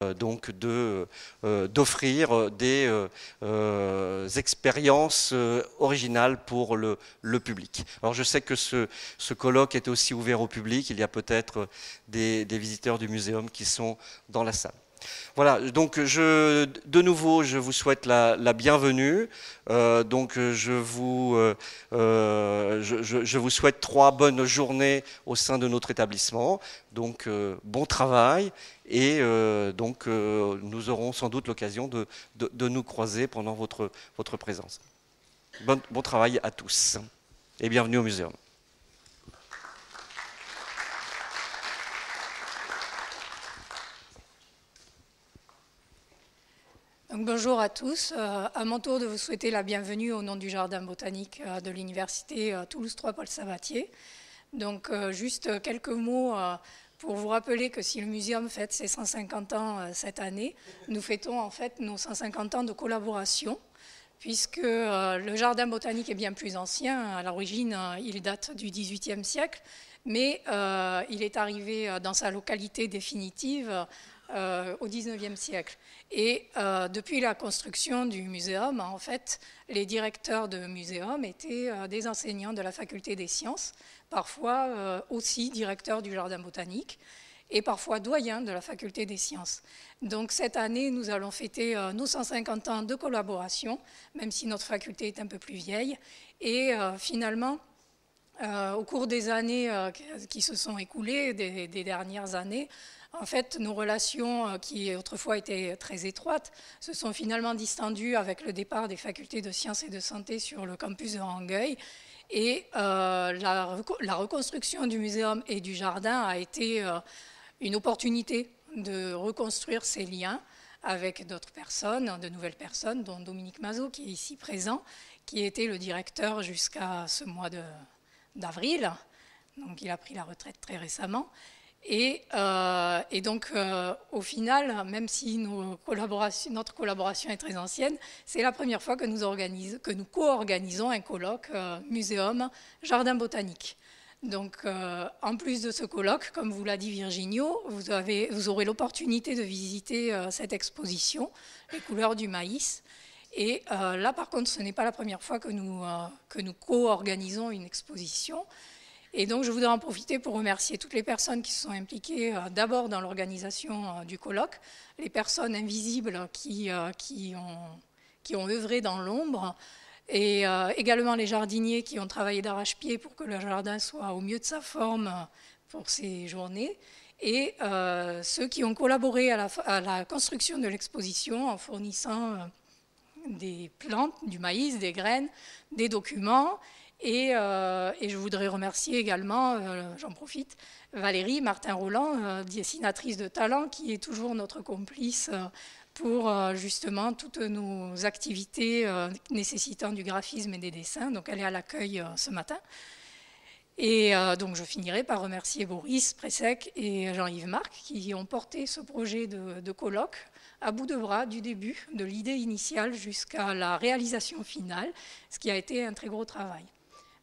donc d'offrir des expériences originales pour le public. Alors je sais que ce colloque est aussi ouvert au public, il y a peut-être des visiteurs du muséum qui sont dans la salle. Voilà, donc de nouveau, je vous souhaite la bienvenue. Je vous souhaite 3 bonnes journées au sein de notre établissement. Donc, bon travail et nous aurons sans doute l'occasion de nous croiser pendant votre présence. Bon travail à tous et bienvenue au muséum. Donc, bonjour à tous. À mon tour de vous souhaiter la bienvenue au nom du Jardin botanique de l'Université Toulouse 3 Paul Sabatier. Donc, juste quelques mots pour vous rappeler que si le muséum fête ses 150 ans cette année, nous fêtons en fait nos 150 ans de collaboration, puisque le Jardin botanique est bien plus ancien. À l'origine, il date du XVIIIe siècle, mais il est arrivé dans sa localité définitive au XIXe siècle. Et depuis la construction du muséum, en fait, les directeurs de muséum étaient des enseignants de la faculté des sciences, parfois aussi directeurs du jardin botanique, et parfois doyens de la faculté des sciences. Donc cette année, nous allons fêter nos 150 ans de collaboration, même si notre faculté est un peu plus vieille. Et finalement, au cours des années qui se sont écoulées, des dernières années, en fait, nos relations, qui autrefois étaient très étroites, se sont finalement distendues avec le départ des facultés de sciences et de santé sur le campus de Rangueil. Et la reconstruction du muséum et du jardin a été une opportunité de reconstruire ces liens avec d'autres personnes, de nouvelles personnes, dont Dominique Mazot, qui est ici présent, qui était le directeur jusqu'à ce mois d'avril. Donc, il a pris la retraite très récemment. Et donc, au final, même si notre collaboration est très ancienne, c'est la première fois que nous co-organisons un colloque muséum-jardin botanique. Donc, en plus de ce colloque, comme vous l'a dit Virginio, vous aurez l'opportunité de visiter cette exposition, Les couleurs du maïs. Et là, par contre, ce n'est pas la première fois que nous co-organisons une exposition. Et donc, je voudrais en profiter pour remercier toutes les personnes qui se sont impliquées d'abord dans l'organisation du colloque, les personnes invisibles qui ont œuvré dans l'ombre, et également les jardiniers qui ont travaillé d'arrache-pied pour que le jardin soit au mieux de sa forme pour ces journées, et ceux qui ont collaboré à la construction de l'exposition en fournissant des plantes, du maïs, des graines, des documents. Et je voudrais remercier également, j'en profite, Valérie Martin-Roland, dessinatrice de talent, qui est toujours notre complice pour justement toutes nos activités nécessitant du graphisme et des dessins. Donc elle est à l'accueil ce matin. Et donc je finirai par remercier Boris Pressec et Jean-Yves Marc qui ont porté ce projet de colloque à bout de bras du début, de l'idée initiale jusqu'à la réalisation finale, ce qui a été un très gros travail.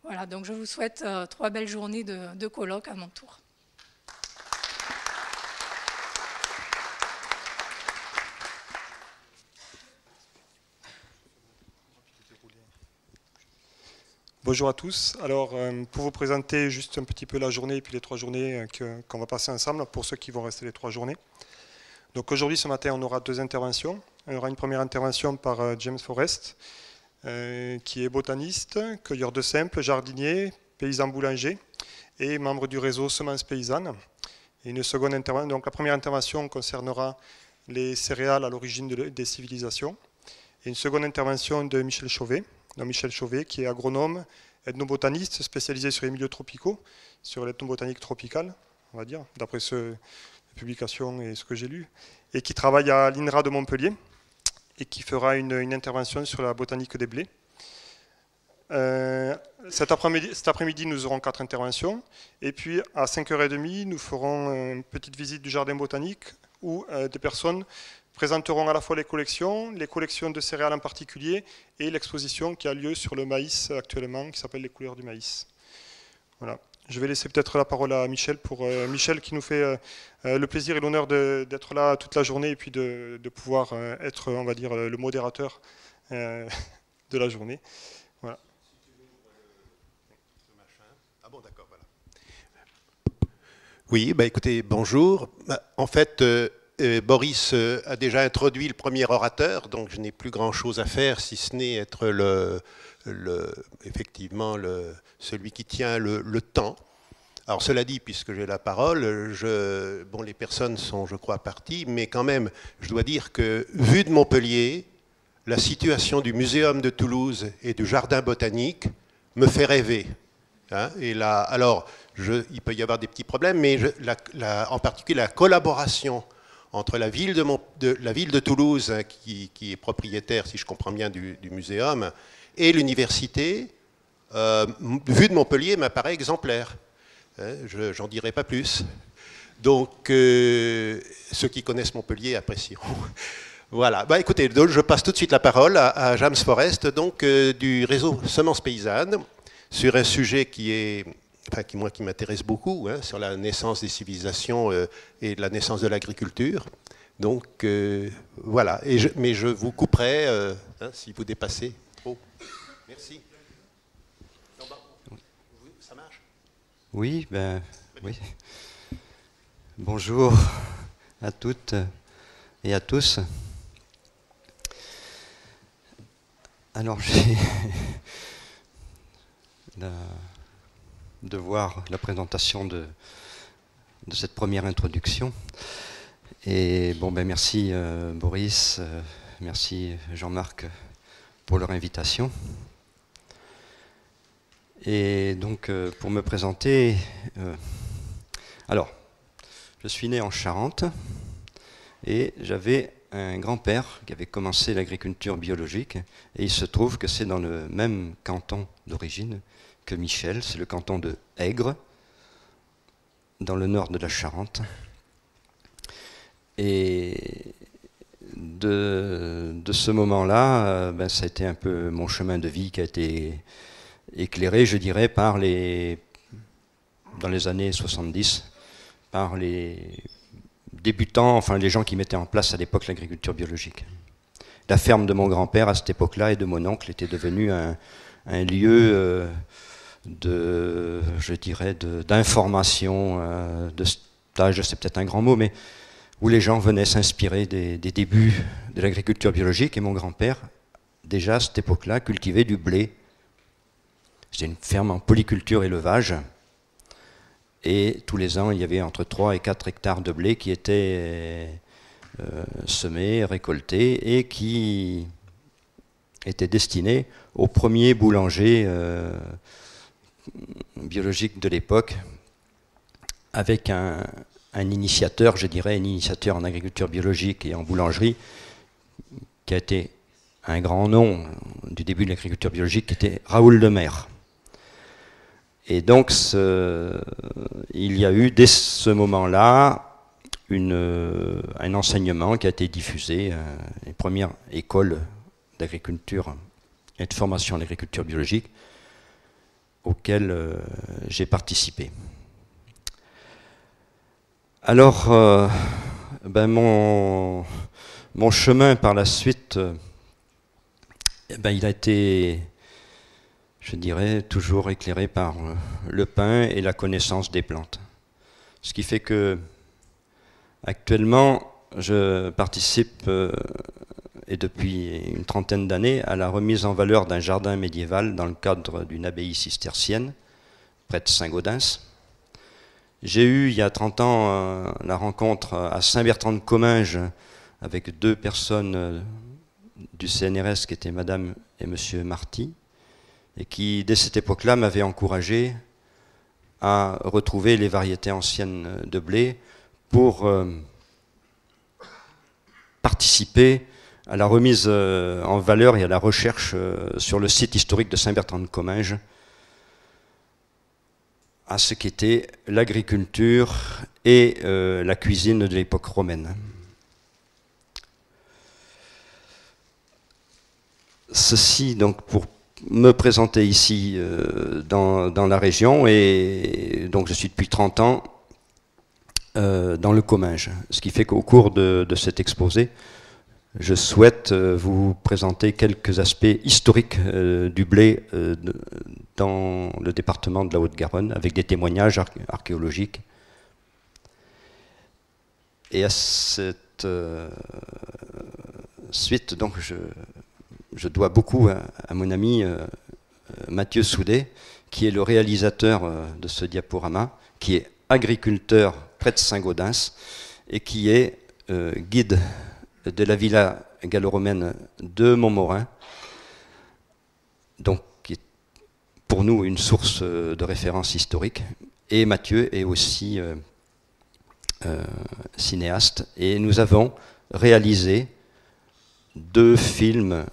Voilà, donc je vous souhaite 3 belles journées de colloque à mon tour. Bonjour à tous. Alors, pour vous présenter juste un petit peu la journée et puis les 3 journées qu'on va passer ensemble, pour ceux qui vont rester les 3 journées. Donc aujourd'hui, ce matin, on aura 2 interventions. On aura une première intervention par James Forrest, qui est botaniste, cueilleur de simples, jardinier, paysan boulanger et membre du réseau Semences Paysannes. Et une seconde intervention, donc la première intervention concernera les céréales à l'origine des civilisations. Et une seconde intervention de Michel Chauvet, qui est agronome, ethnobotaniste spécialisé sur les milieux tropicaux, sur l'ethnobotanique tropicale, on va dire, d'après les publications et ce que j'ai lu, et qui travaille à l'INRA de Montpellier, et qui fera une intervention sur la botanique des blés. Cet après-midi, nous aurons 4 interventions. Et puis, à 5h30, nous ferons une petite visite du jardin botanique où des personnes présenteront à la fois les collections de céréales en particulier, et l'exposition qui a lieu sur le maïs actuellement, qui s'appelle Les couleurs du maïs. Voilà. Je vais laisser peut-être la parole à Michel, pour Michel qui nous fait le plaisir et l'honneur d'être là toute la journée et puis de pouvoir être, on va dire, le modérateur de la journée. Voilà. Ah bon, d'accord, voilà. Oui, bah écoutez, bonjour. En fait, Boris a déjà introduit le premier orateur, donc je n'ai plus grand-chose à faire, si ce n'est être effectivement celui qui tient le temps. Alors cela dit, puisque j'ai la parole, bon, les personnes sont, je crois, parties, mais quand même, je dois dire que, vu de Montpellier, la situation du Muséum de Toulouse et du Jardin botanique me fait rêver. Hein, et là, alors, il peut y avoir des petits problèmes, mais en particulier la collaboration entre la ville de Toulouse, hein, qui est propriétaire, si je comprends bien, du muséum, et l'université, vue de Montpellier, m'apparaît exemplaire. Hein, j'en dirai pas plus. Donc, ceux qui connaissent Montpellier apprécieront. Voilà. Bah, écoutez, je passe tout de suite la parole à James Forrest, donc, du réseau Semences Paysannes, sur un sujet qui m'intéresse beaucoup, hein, sur la naissance des civilisations et la naissance de l'agriculture. Donc, voilà. Mais je vous couperai hein, si vous dépassez trop. Merci. Ça marche ? Oui, oui. Bonjour à toutes et à tous. Alors, j'ai de voir la présentation de cette première introduction. Et bon, merci Boris, merci Jean-Marc pour leur invitation. Et donc, pour me présenter, alors, je suis né en Charente et j'avais un grand-père qui avait commencé l'agriculture biologique, et il se trouve que c'est dans le même canton d'origine que Michel, c'est le canton de Aigre, dans le nord de la Charente. Et de ce moment-là, ça a été un peu mon chemin de vie qui a été éclairé, je dirais, dans les années 70, par les débutants, enfin les gens qui mettaient en place à l'époque l'agriculture biologique. La ferme de mon grand-père à cette époque-là et de mon oncle était devenue un lieu d'information, de stage, c'est peut-être un grand mot, mais où les gens venaient s'inspirer des débuts de l'agriculture biologique. Et mon grand-père, déjà à cette époque-là, cultivait du blé. C'était une ferme en polyculture élevage. Et tous les ans, il y avait entre 3 et 4 hectares de blé qui étaient semés, récoltés, et qui étaient destinés aux premiers boulangers biologiques de l'époque, avec un initiateur, je dirais, un initiateur en agriculture biologique et en boulangerie, qui a été un grand nom du début de l'agriculture biologique, qui était Raoul Lemaire. Et donc, il y a eu, dès ce moment-là, un enseignement qui a été diffusé, les premières écoles d'agriculture et de formation en agriculture biologique, auxquelles j'ai participé. Alors, mon chemin par la suite, il a été, je dirais, toujours éclairé par le pain et la connaissance des plantes. Ce qui fait que, actuellement, je participe, et depuis une trentaine d'années, à la remise en valeur d'un jardin médiéval dans le cadre d'une abbaye cistercienne, près de Saint-Gaudens. J'ai eu, il y a 30 ans, la rencontre à Saint-Bertrand-de-Comminges avec 2 personnes du CNRS qui étaient Madame et Monsieur Marty, et qui, dès cette époque-là, m'avaient encouragé à retrouver les variétés anciennes de blé pour participer à la remise en valeur et à la recherche sur le site historique de Saint-Bertrand-de-Comminges à ce qu'était l'agriculture et la cuisine de l'époque romaine. Ceci, donc, pour me présenter ici dans la région, et donc je suis depuis 30 ans dans le Comminges. Ce qui fait qu'au cours de cet exposé, je souhaite vous présenter quelques aspects historiques du blé dans le département de la Haute-Garonne, avec des témoignages archéologiques. Et à cette suite, donc, je dois beaucoup à mon ami Mathieu Soudet, qui est le réalisateur de ce diaporama, qui est agriculteur près de Saint-Gaudens et qui est guide de la villa gallo-romaine de Montmorin, donc qui est pour nous une source de référence historique. Et Mathieu est aussi cinéaste, et nous avons réalisé 2 films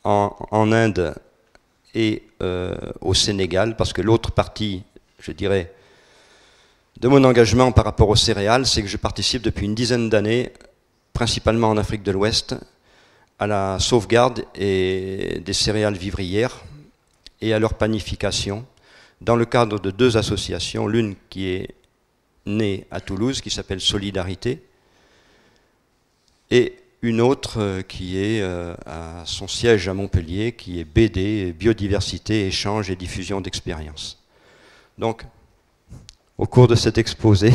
en Inde et au Sénégal, parce que l'autre partie, je dirais, de mon engagement par rapport aux céréales, c'est que je participe depuis une dizaine d'années, principalement en Afrique de l'Ouest, à la sauvegarde des céréales vivrières et à leur panification, dans le cadre de 2 associations, l'une qui est née à Toulouse, qui s'appelle Solidarité, et une autre qui est à son siège à Montpellier, qui est BD, Biodiversité, Échange et Diffusion d'Expériences. Donc, au cours de cet exposé,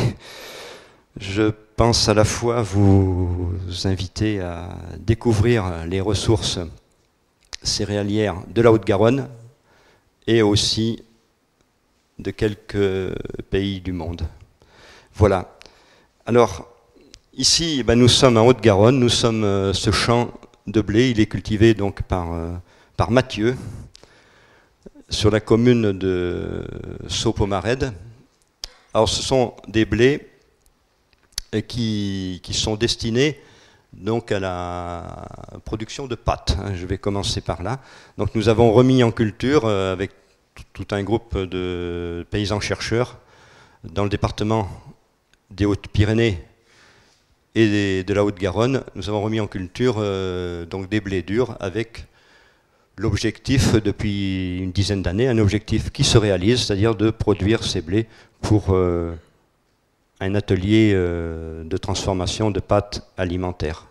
je pense à la fois vous inviter à découvrir les ressources céréalières de la Haute-Garonne et aussi de quelques pays du monde. Voilà. Alors, ici, nous sommes en Haute-Garonne, nous sommes ce champ de blé, il est cultivé donc par Mathieu, sur la commune de Saux-Pomarède. Alors, ce sont des blés qui sont destinés donc à la production de pâtes. Je vais commencer par là. Donc, nous avons remis en culture avec tout un groupe de paysans chercheurs dans le département des Hautes-Pyrénées et de la Haute-Garonne. Nous avons remis en culture donc des blés durs avec l'objectif depuis une dizaine d'années, un objectif qui se réalise, c'est-à-dire de produire ces blés pour un atelier de transformation de pâtes alimentaires.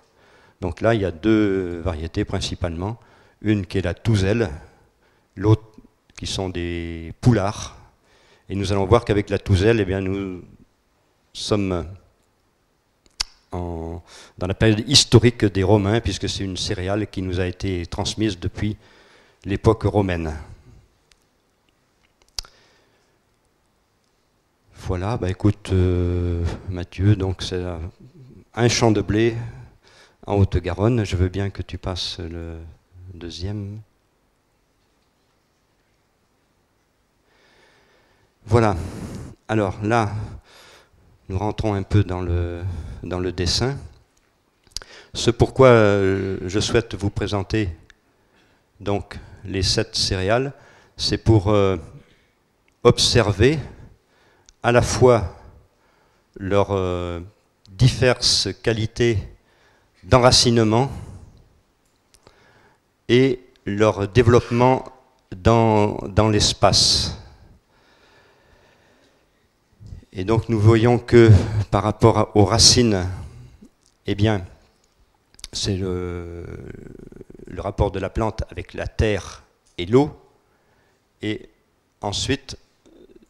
Donc là, il y a 2 variétés principalement, une qui est la Touzelle, l'autre qui sont des poulards. Et nous allons voir qu'avec la Touzelle, eh bien, nous sommes dans la période historique des Romains, puisque c'est une céréale qui nous a été transmise depuis l'époque romaine. Voilà, écoute Mathieu, donc c'est un champ de blé en Haute-Garonne. Je veux bien que tu passes le deuxième. Voilà. Alors là, nous rentrons un peu dans le dessin. Ce pourquoi je souhaite vous présenter donc les 7 céréales, c'est pour observer à la fois leurs diverses qualités d'enracinement et leur développement dans l'espace. Et donc nous voyons que par rapport aux racines, eh bien, c'est le rapport de la plante avec la terre et l'eau, et ensuite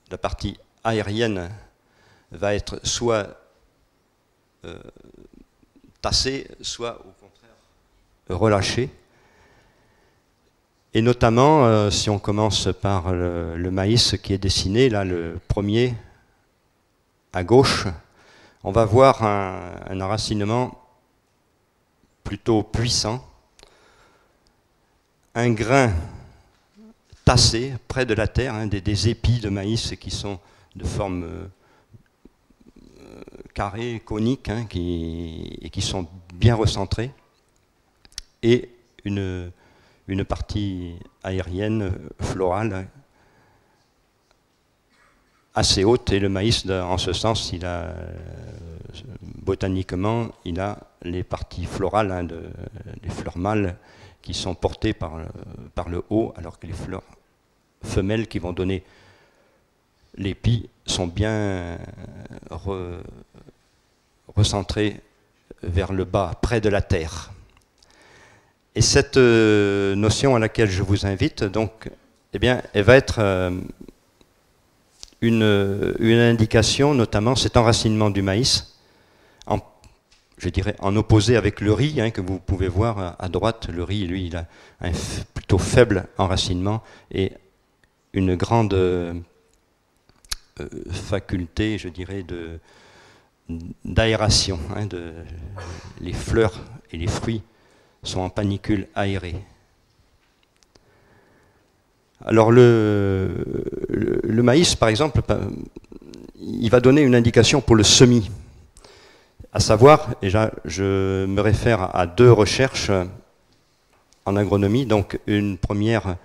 la partie aérienne va être soit tassée, soit au contraire relâchée. Et notamment, si on commence par le maïs qui est dessiné, là le premier à gauche, on va voir un enracinement plutôt puissant, un grain tassé près de la terre, des épis de maïs qui sont de forme carrée, conique, et qui sont bien recentrés, et une partie aérienne, florale, assez haute, et le maïs, en ce sens, botaniquement, il a les parties florales, les fleurs mâles, qui sont portées par le haut, alors que les fleurs femelles qui vont donner l'épi sont bien recentrées vers le bas, près de la terre. Et cette notion à laquelle je vous invite, donc, eh bien, elle va être une indication, notamment cet enracinement du maïs, je dirais en opposé avec le riz, hein, que vous pouvez voir à droite. Le riz, lui, il a un plutôt faible enracinement et une grande faculté, je dirais, d'aération. Hein, les fleurs et les fruits sont en panicule aérée. Alors le maïs, par exemple, il va donner une indication pour le semis. À savoir, déjà, je me réfère à 2 recherches en agronomie. Donc une première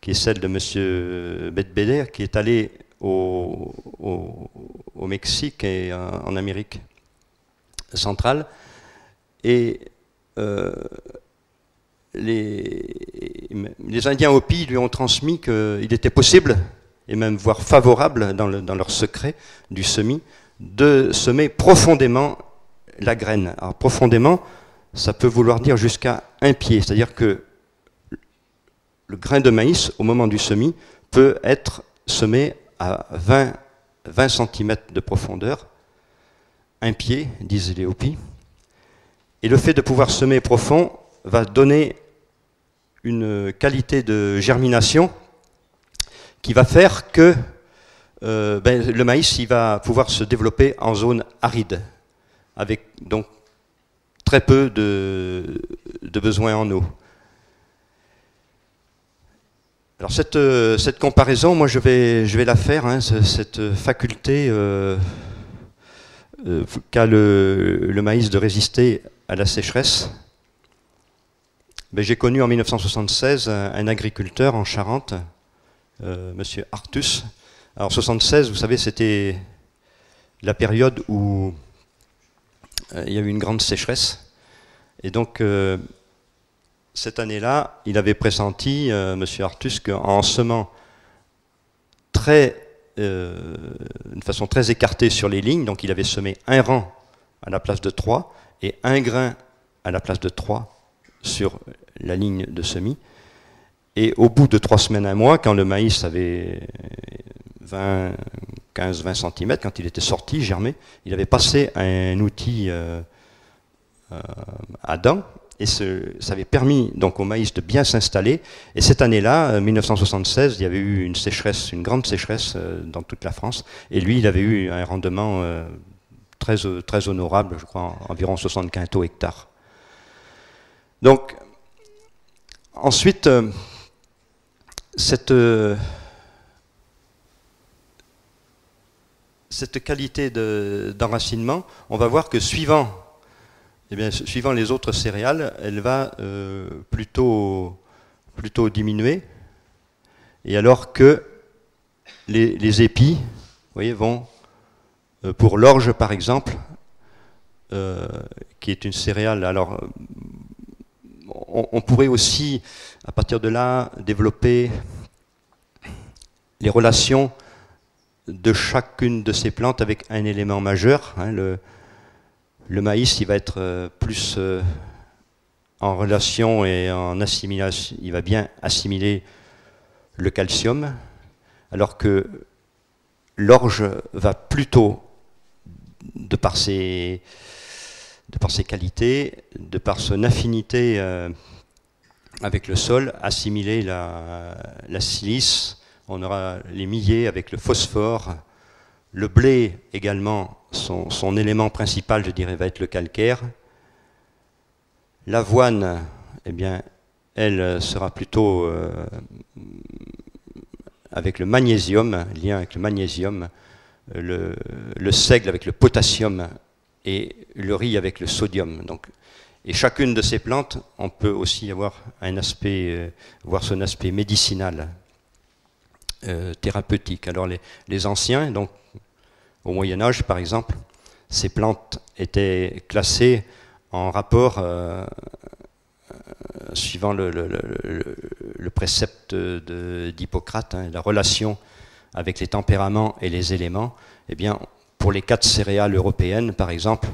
qui est celle de M. Bedbeder, qui est allé au Mexique et en Amérique centrale. Et les Indiens Hopis lui ont transmis qu'il était possible, et même voire favorable dans leur secret du semis, de semer profondément la graine. Alors profondément, ça peut vouloir dire jusqu'à 1 pied, c'est-à-dire que le grain de maïs, au moment du semis, peut être semé à 20 cm de profondeur, 1 pied, disent les Hopis. Et le fait de pouvoir semer profond va donner une qualité de germination qui va faire que le maïs il va pouvoir se développer en zone aride, avec donc très peu de besoin en eau. Alors cette comparaison, moi je vais la faire, hein, cette faculté qu'a le maïs de résister à la sécheresse. J'ai connu en 1976 un agriculteur en Charente, Monsieur Artus. Alors 76, vous savez, c'était la période où il y a eu une grande sécheresse. Et donc, cette année-là, il avait pressenti, Monsieur Artus, qu'en semant d'une façon très écartée sur les lignes, donc il avait semé 1 rang à la place de 3 et 1 grain à la place de 3 sur la ligne de semis. Et au bout de 3 semaines, 1 mois, quand le maïs avait 15-20 cm, quand il était sorti, germé, il avait passé un outil à dents, et ça avait permis donc au maïs de bien s'installer. Et cette année-là, 1976, il y avait eu une sécheresse, une grande sécheresse dans toute la France, et lui, il avait eu un rendement très honorable, je crois, environ 60 quintaux hectares. Donc, ensuite, cette qualité d'enracinement, on va voir que suivant les autres céréales, elle va plutôt diminuer, et alors que les épis, vous voyez, vont, pour l'orge par exemple, qui est une céréale, alors on pourrait aussi, à partir de là, développer les relations de chacune de ces plantes avec un élément majeur. Hein, le maïs, il va être plus en relation et en assimilation, il va bien assimiler le calcium, alors que l'orge va plutôt, de par ses qualités, de par son affinité avec le sol, assimiler la silice. On aura les millets avec le phosphore. Le blé également, son élément principal, je dirais, va être le calcaire. L'avoine, eh bien, elle sera plutôt avec le magnésium, lien avec le magnésium, le seigle avec le potassium et le riz avec le sodium. Donc, et chacune de ces plantes, on peut aussi avoir un aspect, voir son aspect médicinal, thérapeutique. Alors les anciens, donc au Moyen-Âge par exemple, ces plantes étaient classées en rapport suivant le précepte d'Hippocrate, la relation avec les tempéraments et les éléments, eh bien, pour les 4 céréales européennes, par exemple,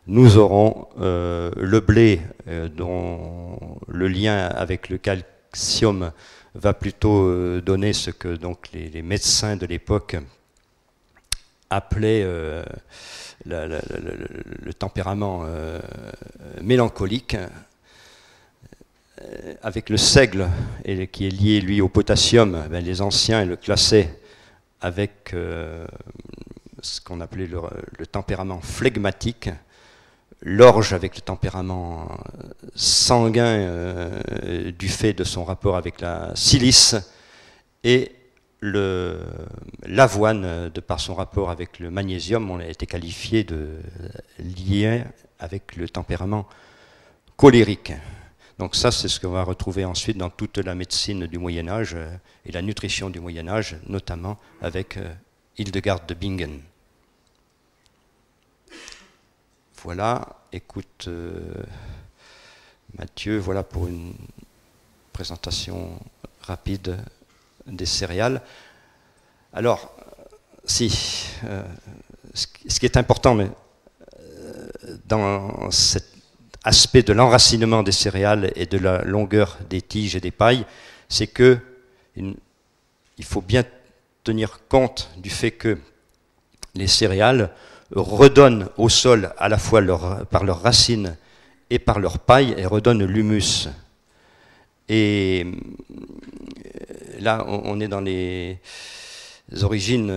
nous aurons le blé, dont le lien avec le calcium va plutôt donner ce que donc, les médecins de l'époque appelaient le tempérament mélancolique, avec le seigle, et qui est lié lui au potassium. Les anciens le classaient avec ce qu'on appelait le tempérament flegmatique, l'orge avec le tempérament sanguin du fait de son rapport avec la silice, et l'avoine, de par son rapport avec le magnésium, on a été qualifié de lié avec le tempérament colérique. Donc ça, c'est ce qu'on va retrouver ensuite dans toute la médecine du Moyen-Âge et la nutrition du Moyen-Âge, notamment avec Hildegard de Bingen. Voilà, écoute Mathieu, voilà pour une présentation rapide des céréales. Alors, ce qui est important dans cet aspect de l'enracinement des céréales et de la longueur des tiges et des pailles, c'est que il faut bien tenir compte du fait que les céréales redonnent au sol à la fois par leurs racines et par leurs pailles, et redonnent l'humus. Et là, on est dans les origines,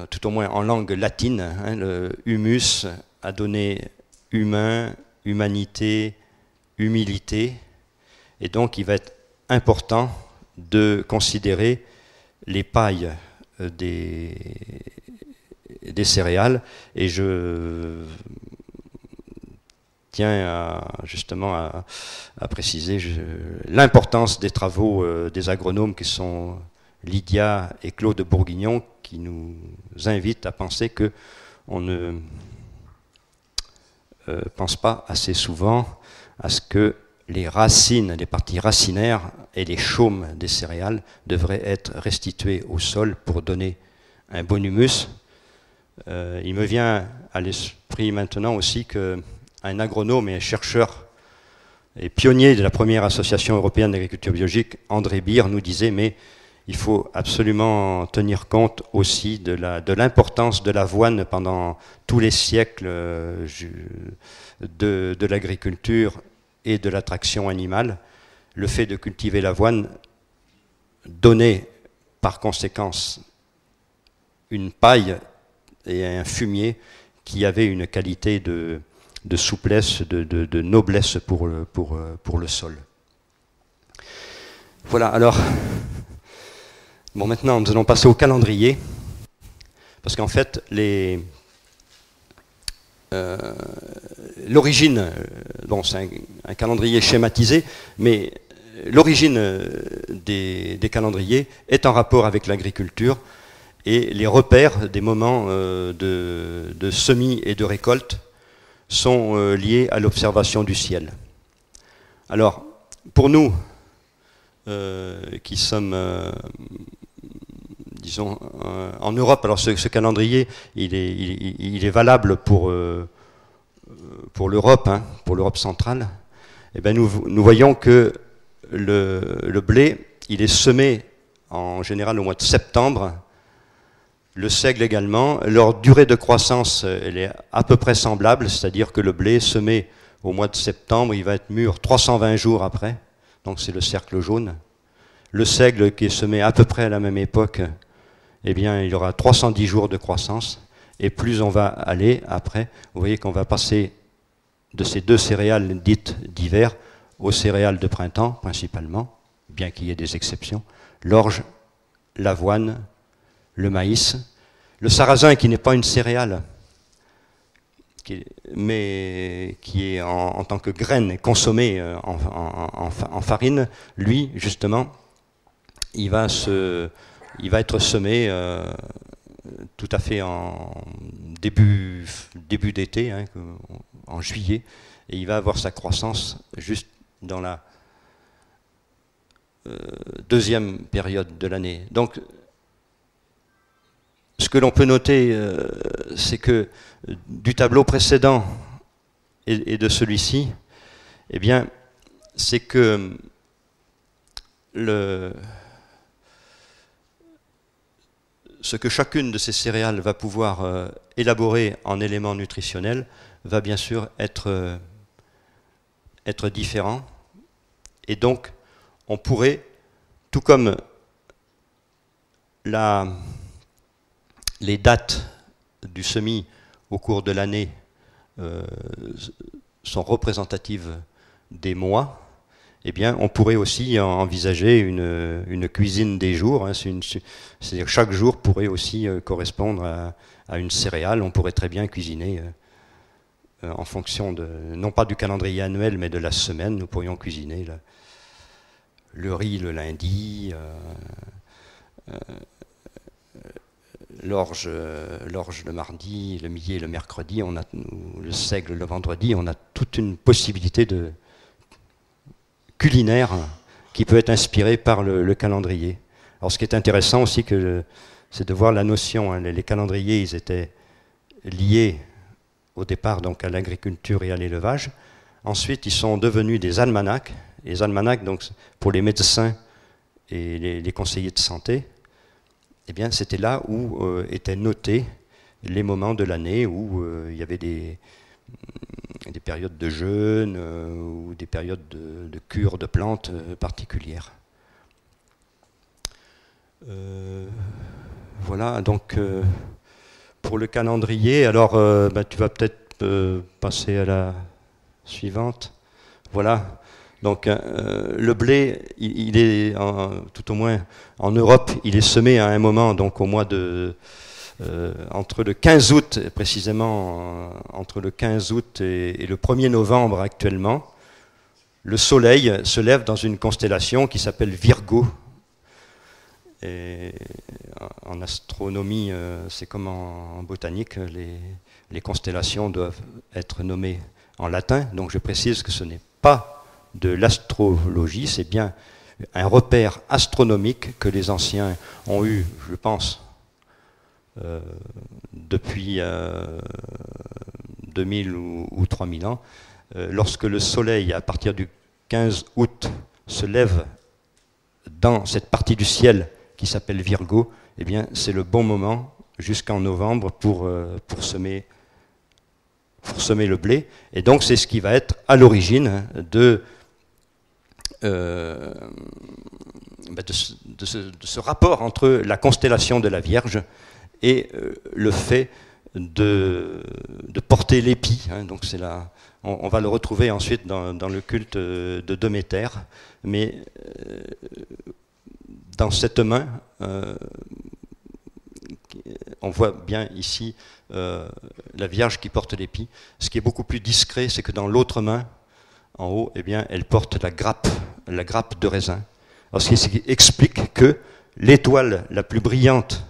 tout au moins en langue latine. Le humus a donné humain, humanité, humilité, et donc il va être important de considérer les pailles des céréales, et je tiens justement à préciser l'importance des travaux des agronomes qui sont Lydia et Claude Bourguignon, qui nous invitent à penser qu'on ne pense pas assez souvent à ce que les racines, les parties racinaires et les chaumes des céréales devraient être restituées au sol pour donner un bon humus. Il me vient à l'esprit maintenant aussi qu'un agronome et un chercheur et pionnier de la première association européenne d'agriculture biologique, André Beer, nous disait: mais il faut absolument tenir compte aussi de l'importance de l'avoine pendant tous les siècles de l'agriculture et de l'attraction animale. Le fait de cultiver l'avoine donnait par conséquence une paille et un fumier qui avait une qualité de souplesse, de noblesse pour le sol. Voilà, alors, bon, maintenant nous allons passer au calendrier, parce qu'en fait, l'origine, bon, c'est un calendrier schématisé, mais l'origine des calendriers est en rapport avec l'agriculture, et les repères des moments de semis et de récolte sont liés à l'observation du ciel. Alors, pour nous, qui sommes, disons, en Europe, alors ce calendrier, il est valable pour l'Europe, pour l'Europe centrale. Et bien nous voyons que le blé, il est semé en général au mois de septembre. Le seigle également. Leur durée de croissance, elle est à peu près semblable, c'est-à-dire que le blé semé au mois de septembre, il va être mûr 320 jours après, donc c'est le cercle jaune. Le seigle qui est semé à peu près à la même époque, eh bien, il y aura 310 jours de croissance, et plus on va aller après, vous voyez qu'on va passer de ces deux céréales dites d'hiver aux céréales de printemps, principalement, bien qu'il y ait des exceptions, l'orge, l'avoine, le maïs, le sarrasin qui n'est pas une céréale, mais qui est en tant que graine consommée en farine, lui, justement, il va être semé tout à fait en début d'été, en juillet, et il va avoir sa croissance juste dans la deuxième période de l'année. Donc, ce que l'on peut noter, c'est que du tableau précédent et de celui-ci, eh bien, c'est que ce que chacune de ces céréales va pouvoir élaborer en éléments nutritionnels va bien sûr être différent. Et donc, on pourrait, tout comme les dates du semis au cours de l'année sont représentatives des mois, eh bien, on pourrait aussi envisager une cuisine des jours. Hein, c'est-à-dire que chaque jour pourrait aussi correspondre à une céréale. On pourrait très bien cuisiner en fonction non pas du calendrier annuel, mais de la semaine. Nous pourrions cuisiner le riz le lundi, l'orge le mardi, le millet le mercredi, le seigle le vendredi. On a toute une possibilité culinaire qui peut être inspirée par le calendrier. Alors ce qui est intéressant aussi, c'est de voir la notion. Hein, les calendriers, ils étaient liés au départ donc à l'agriculture et à l'élevage. Ensuite, ils sont devenus des almanachs. Les almanachs, donc, pour les médecins et les conseillers de santé, eh bien, c'était là où étaient notés les moments de l'année où il y avait des périodes de jeûne ou des périodes de cure de plantes particulières. Voilà, donc pour le calendrier, alors tu vas peut-être passer à la suivante. Voilà, donc le blé, il est, tout au moins en Europe, il est semé à un moment, donc au mois de... entre le 15 août, précisément entre le 15 août et le 1er novembre actuellement, le soleil se lève dans une constellation qui s'appelle Virgo. Et en astronomie, c'est comme en botanique, les constellations doivent être nommées en latin, donc je précise que ce n'est pas de l'astrologie, c'est bien un repère astronomique que les anciens ont eu, je pense, depuis 2000 ou 3000 ans, lorsque le soleil, à partir du 15 août, se lève dans cette partie du ciel qui s'appelle Virgo, eh bien, c'est le bon moment jusqu'en novembre pour semer le blé. Et donc, c'est ce qui va être à l'origine de ce rapport entre la constellation de la Vierge et le fait de porter l'épi. Hein, donc c'est on va le retrouver ensuite dans le culte de Déméter, mais dans cette main, on voit bien ici la Vierge qui porte l'épi. Ce qui est beaucoup plus discret, c'est que dans l'autre main, en haut, eh bien, elle porte la grappe de raisin. Alors, ce qui explique que l'étoile la plus brillante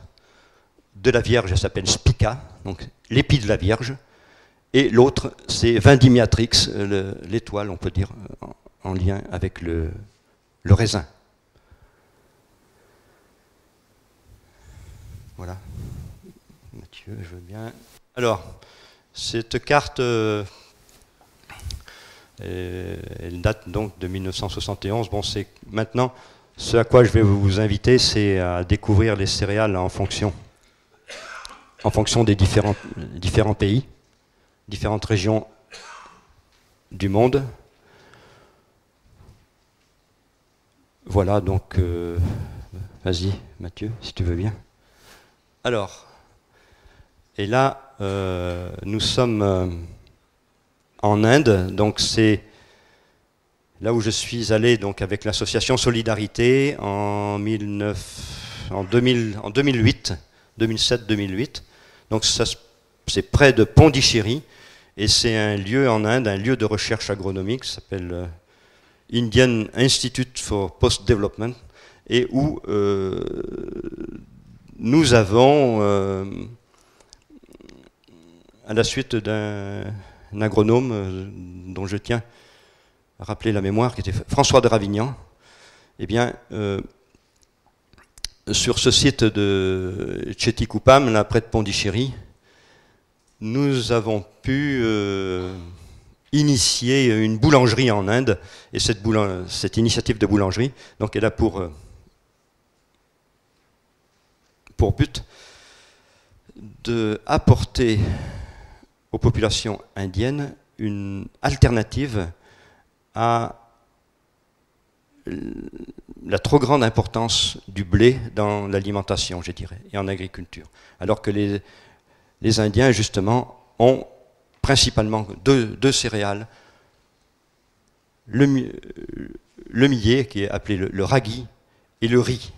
de la Vierge, elle s'appelle Spica, donc l'épi de la Vierge, et l'autre, c'est Vindimiatrix, l'étoile, on peut dire, en lien avec le raisin. Voilà. Mathieu, je veux bien. Alors, cette carte, elle date donc de 1971. Bon, c'est maintenant, ce à quoi je vais vous inviter, c'est à découvrir les céréales en fonction des différents pays, différentes régions du monde. Voilà, donc, vas-y, Mathieu, si tu veux bien. Alors, et là, nous sommes en Inde, donc c'est là où je suis allé donc avec l'association Solidarité en 2008, 2007-2008. Donc c'est près de Pondichéry et c'est un lieu en Inde, un lieu de recherche agronomique qui s'appelle Indian Institute for Post-Development et où nous avons, à la suite d'un agronome dont je tiens à rappeler la mémoire, qui était François de Ravignan, eh bien, sur ce site de Chettikupam, là près de Pondichéry, nous avons pu initier une boulangerie en Inde, et cette initiative de boulangerie, donc elle a pour but d'apporter aux populations indiennes une alternative à la trop grande importance du blé dans l'alimentation, je dirais, et en agriculture. Alors que les Indiens, justement, ont principalement deux céréales, le millet, qui est appelé le ragi, et le riz.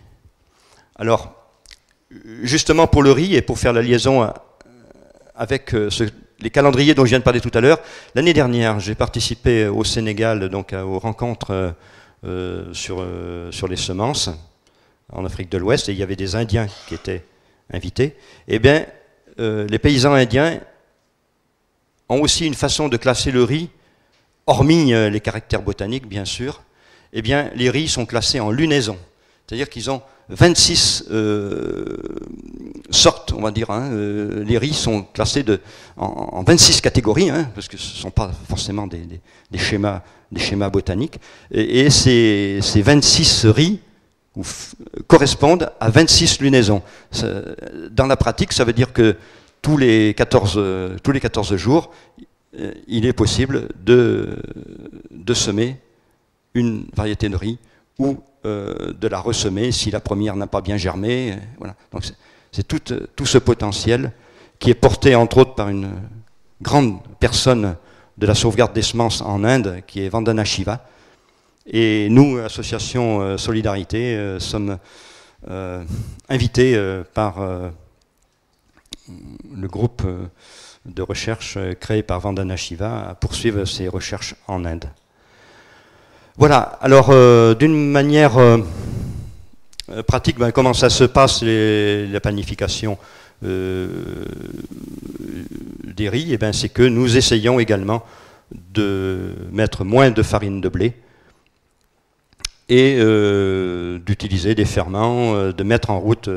Alors, justement pour le riz, et pour faire la liaison avec les calendriers dont je viens de parler tout à l'heure, l'année dernière, j'ai participé au Sénégal, donc aux rencontres sur les semences en Afrique de l'Ouest, et il y avait des Indiens qui étaient invités. Eh bien, les paysans indiens ont aussi une façon de classer le riz, hormis les caractères botaniques, bien sûr. Eh bien, les riz sont classés en lunaison, c'est-à-dire qu'ils ont 26 sortes, on va dire. Les riz sont classés en 26 catégories, parce que ce ne sont pas forcément des schémas botaniques. Et ces 26 riz correspondent à 26 lunaisons. Dans la pratique, ça veut dire que tous les 14 jours, il est possible de semer une variété de riz ou de la ressemer si la première n'a pas bien germé. Voilà. Donc c'est tout ce potentiel qui est porté entre autres par une grande personne de la sauvegarde des semences en Inde, qui est Vandana Shiva. Et nous, Association Solidarité, sommes invités par le groupe de recherche créé par Vandana Shiva à poursuivre ses recherches en Inde. Voilà, alors d'une manière pratique, comment ça se passe, la planification des riz? C'est que nous essayons également de mettre moins de farine de blé et d'utiliser des ferments, de mettre en route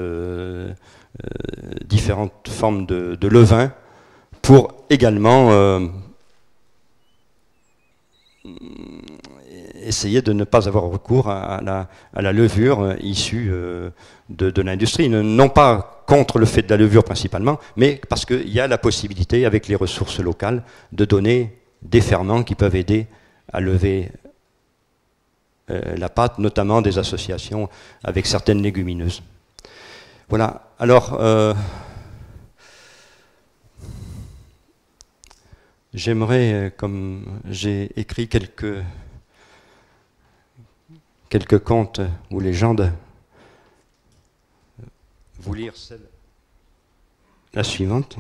différentes formes de levain pour également essayer de ne pas avoir recours à la levure issue de l'industrie. Non pas contre le fait de la levure principalement, mais parce qu'il y a la possibilité, avec les ressources locales, de donner des ferments qui peuvent aider à lever la pâte, notamment des associations avec certaines légumineuses. Voilà, alors j'aimerais, comme j'ai écrit quelques contes ou légendes, vous lire la suivante.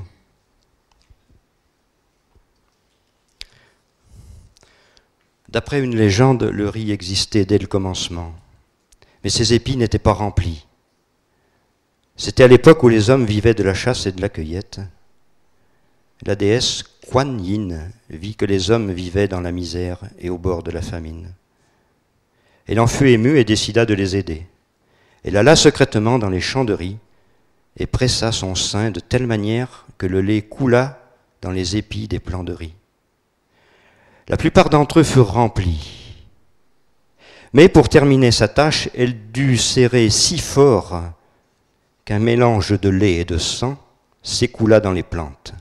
D'après une légende, le riz existait dès le commencement, mais ses épis n'étaient pas remplis. C'était à l'époque où les hommes vivaient de la chasse et de la cueillette. La déesse Kuan Yin vit que les hommes vivaient dans la misère et au bord de la famine. Elle en fut émue et décida de les aider. Elle alla secrètement dans les champs de riz et pressa son sein de telle manière que le lait coula dans les épis des plants de riz. La plupart d'entre eux furent remplis. Mais pour terminer sa tâche, elle dut serrer si fort qu'un mélange de lait et de sang s'écoula dans les plantes.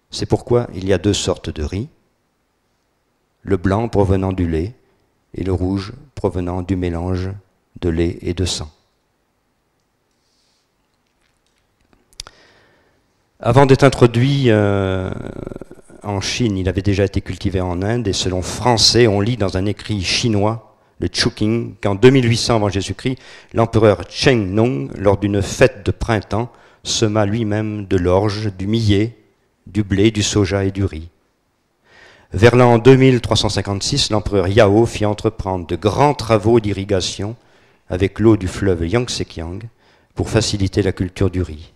C'est pourquoi il y a deux sortes de riz, le blanc provenant du lait et le rouge provenant du mélange de lait et de sang. Avant d'être introduit en Chine, il avait déjà été cultivé en Inde, et selon Français, on lit dans un écrit chinois, le Chuqing, qu'en 2800 avant Jésus-Christ, l'empereur Cheng Nong, lors d'une fête de printemps, sema lui-même de l'orge, du millet, du blé, du soja et du riz. Vers l'an 2356, l'empereur Yao fit entreprendre de grands travaux d'irrigation avec l'eau du fleuve Yangtze-Kiang pour faciliter la culture du riz.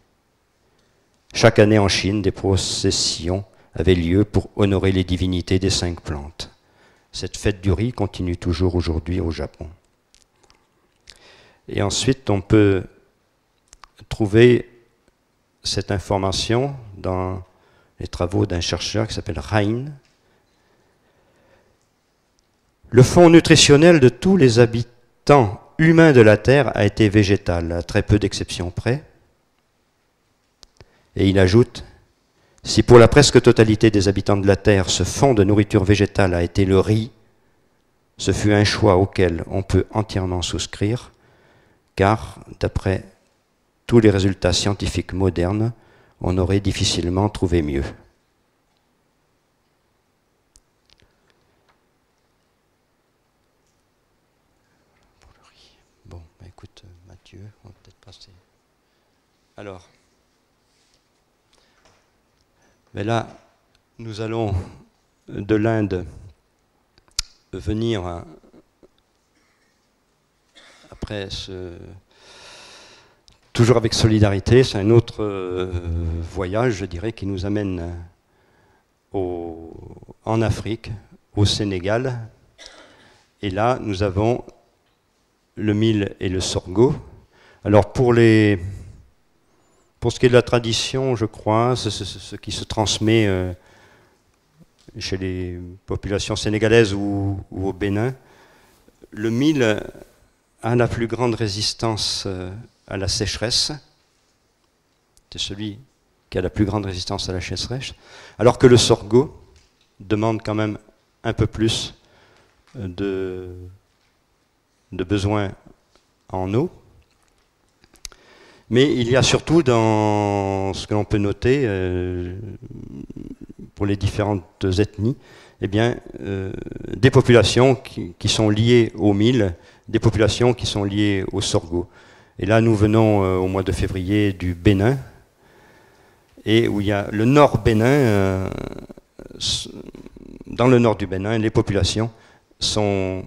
Chaque année en Chine, des processions avaient lieu pour honorer les divinités des 5 plantes. Cette fête du riz continue toujours aujourd'hui au Japon. Et ensuite, on peut trouver cette information dans les travaux d'un chercheur qui s'appelle Rhein. Le fond nutritionnel de tous les habitants humains de la Terre a été végétal, à très peu d'exceptions près. Et il ajoute, si pour la presque totalité des habitants de la Terre, ce fond de nourriture végétale a été le riz, ce fut un choix auquel on peut entièrement souscrire, car, d'après tous les résultats scientifiques modernes, on aurait difficilement trouvé mieux. Bon, bah écoute, Mathieu, on va peut-être passer. Alors, mais là, nous allons de l'Inde venir après toujours avec solidarité, c'est un autre voyage, je dirais, qui nous amène en Afrique, au Sénégal. Et là, nous avons le mil et le sorgho. Alors pour ce qui est de la tradition, je crois, ce qui se transmet chez les populations sénégalaises ou au Bénin, le mil a la plus grande résistance à la sécheresse. C'est celui qui a la plus grande résistance à la sécheresse, alors que le sorgho demande quand même un peu plus de besoins en eau. Mais il y a surtout dans ce que l'on peut noter pour les différentes ethnies, eh bien, des populations qui sont liées au mil, des populations qui sont liées au sorgho. Et là, nous venons au mois de février du Bénin, et où il y a le nord Bénin, dans le nord du Bénin, les populations sont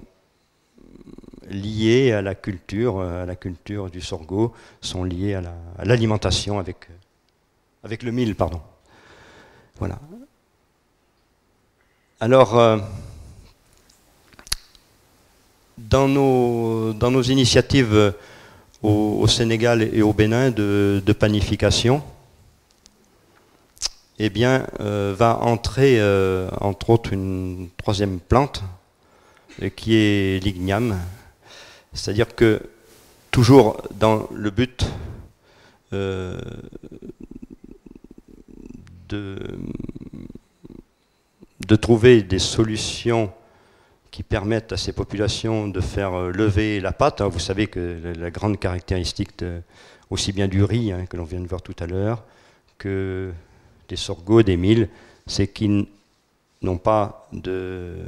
liées à la culture du sorgho, sont liées à l'alimentation avec le mil, pardon. Voilà. Alors, dans nos initiatives au Sénégal et au Bénin de panification, eh bien, va entrer, entre autres, une troisième plante, qui est l'igname. C'est-à-dire que, toujours dans le but de trouver des solutions qui permettent à ces populations de faire lever la pâte. Vous savez que la grande caractéristique aussi bien du riz, que l'on vient de voir tout à l'heure, que des sorghos, des mils, c'est qu'ils n'ont pas de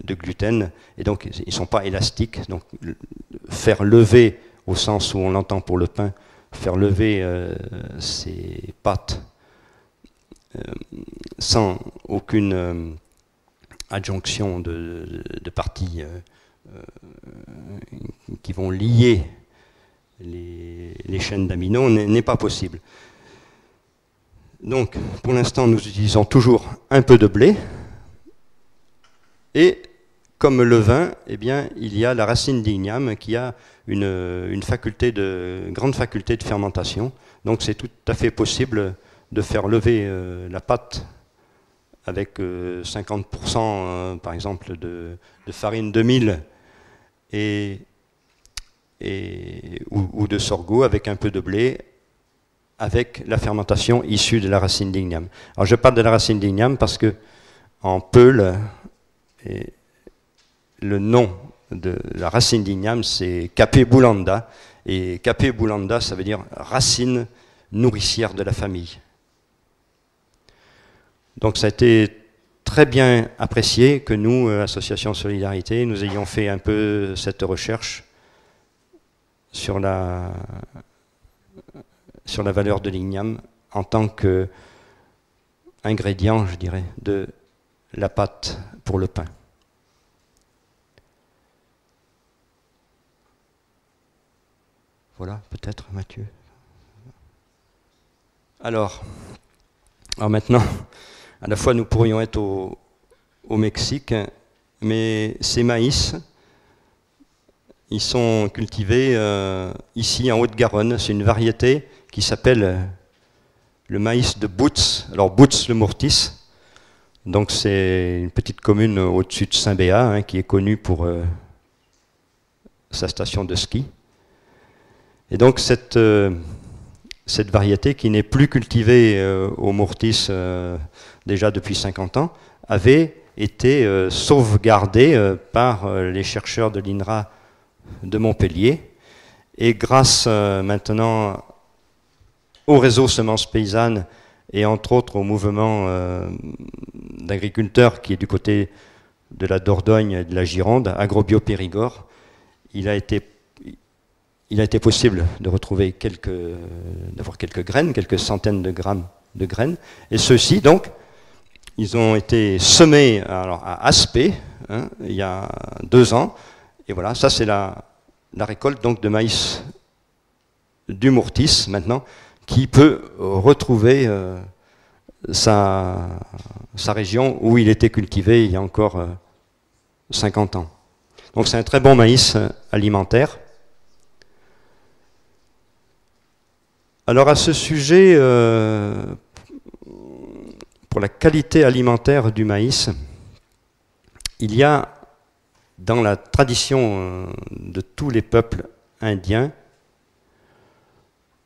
gluten, et donc ils ne sont pas élastiques. Donc faire lever, au sens où on l'entend pour le pain, faire lever ces pâtes sans aucune adjonction de parties qui vont lier les chaînes d'amino n'est pas possible. Donc, pour l'instant, nous utilisons toujours un peu de blé, et comme le vin, eh bien, il y a la racine d'igname qui a une grande faculté de fermentation. Donc, c'est tout à fait possible de faire lever la pâte avec 50% par exemple de farine de mil ou de sorgho avec un peu de blé, avec la fermentation issue de la racine d'igname. Alors je parle de la racine d'igname parce que en Peul, le nom de la racine d'igname c'est Capé Boulanda, et Capé Boulanda ça veut dire racine nourricière de la famille. Donc ça a été très bien apprécié que nous, Association Solidarité, nous ayons fait un peu cette recherche sur la valeur de l'igname en tant qu'ingrédient, je dirais, de la pâte pour le pain. Voilà, peut-être, Mathieu. Alors maintenant, à la fois nous pourrions être au Mexique mais ces maïs, ils sont cultivés ici en Haute-Garonne. C'est une variété qui s'appelle le maïs de Boutz. Alors Boutz le Mourtis, donc c'est une petite commune au-dessus de Saint-Béat, hein, qui est connue pour sa station de ski. Et donc cette variété qui n'est plus cultivée au Mourtis déjà depuis 50 ans, avait été sauvegardée par les chercheurs de l'INRA de Montpellier. Et grâce maintenant au réseau Semences Paysannes et entre autres au mouvement d'agriculteurs qui est du côté de la Dordogne et de la Gironde, AgroBio Périgord, il a été possible de retrouver d'avoir quelques graines, quelques centaines de grammes de graines. Et ceux-ci, donc, ils ont été semés à Aspet, hein, il y a 2 ans. Et voilà, ça c'est la récolte donc, de maïs du Mourtis, maintenant, qui peut retrouver sa région où il était cultivé il y a encore 50 ans. Donc c'est un très bon maïs alimentaire. Alors à ce sujet, pour la qualité alimentaire du maïs, il y a dans la tradition de tous les peuples indiens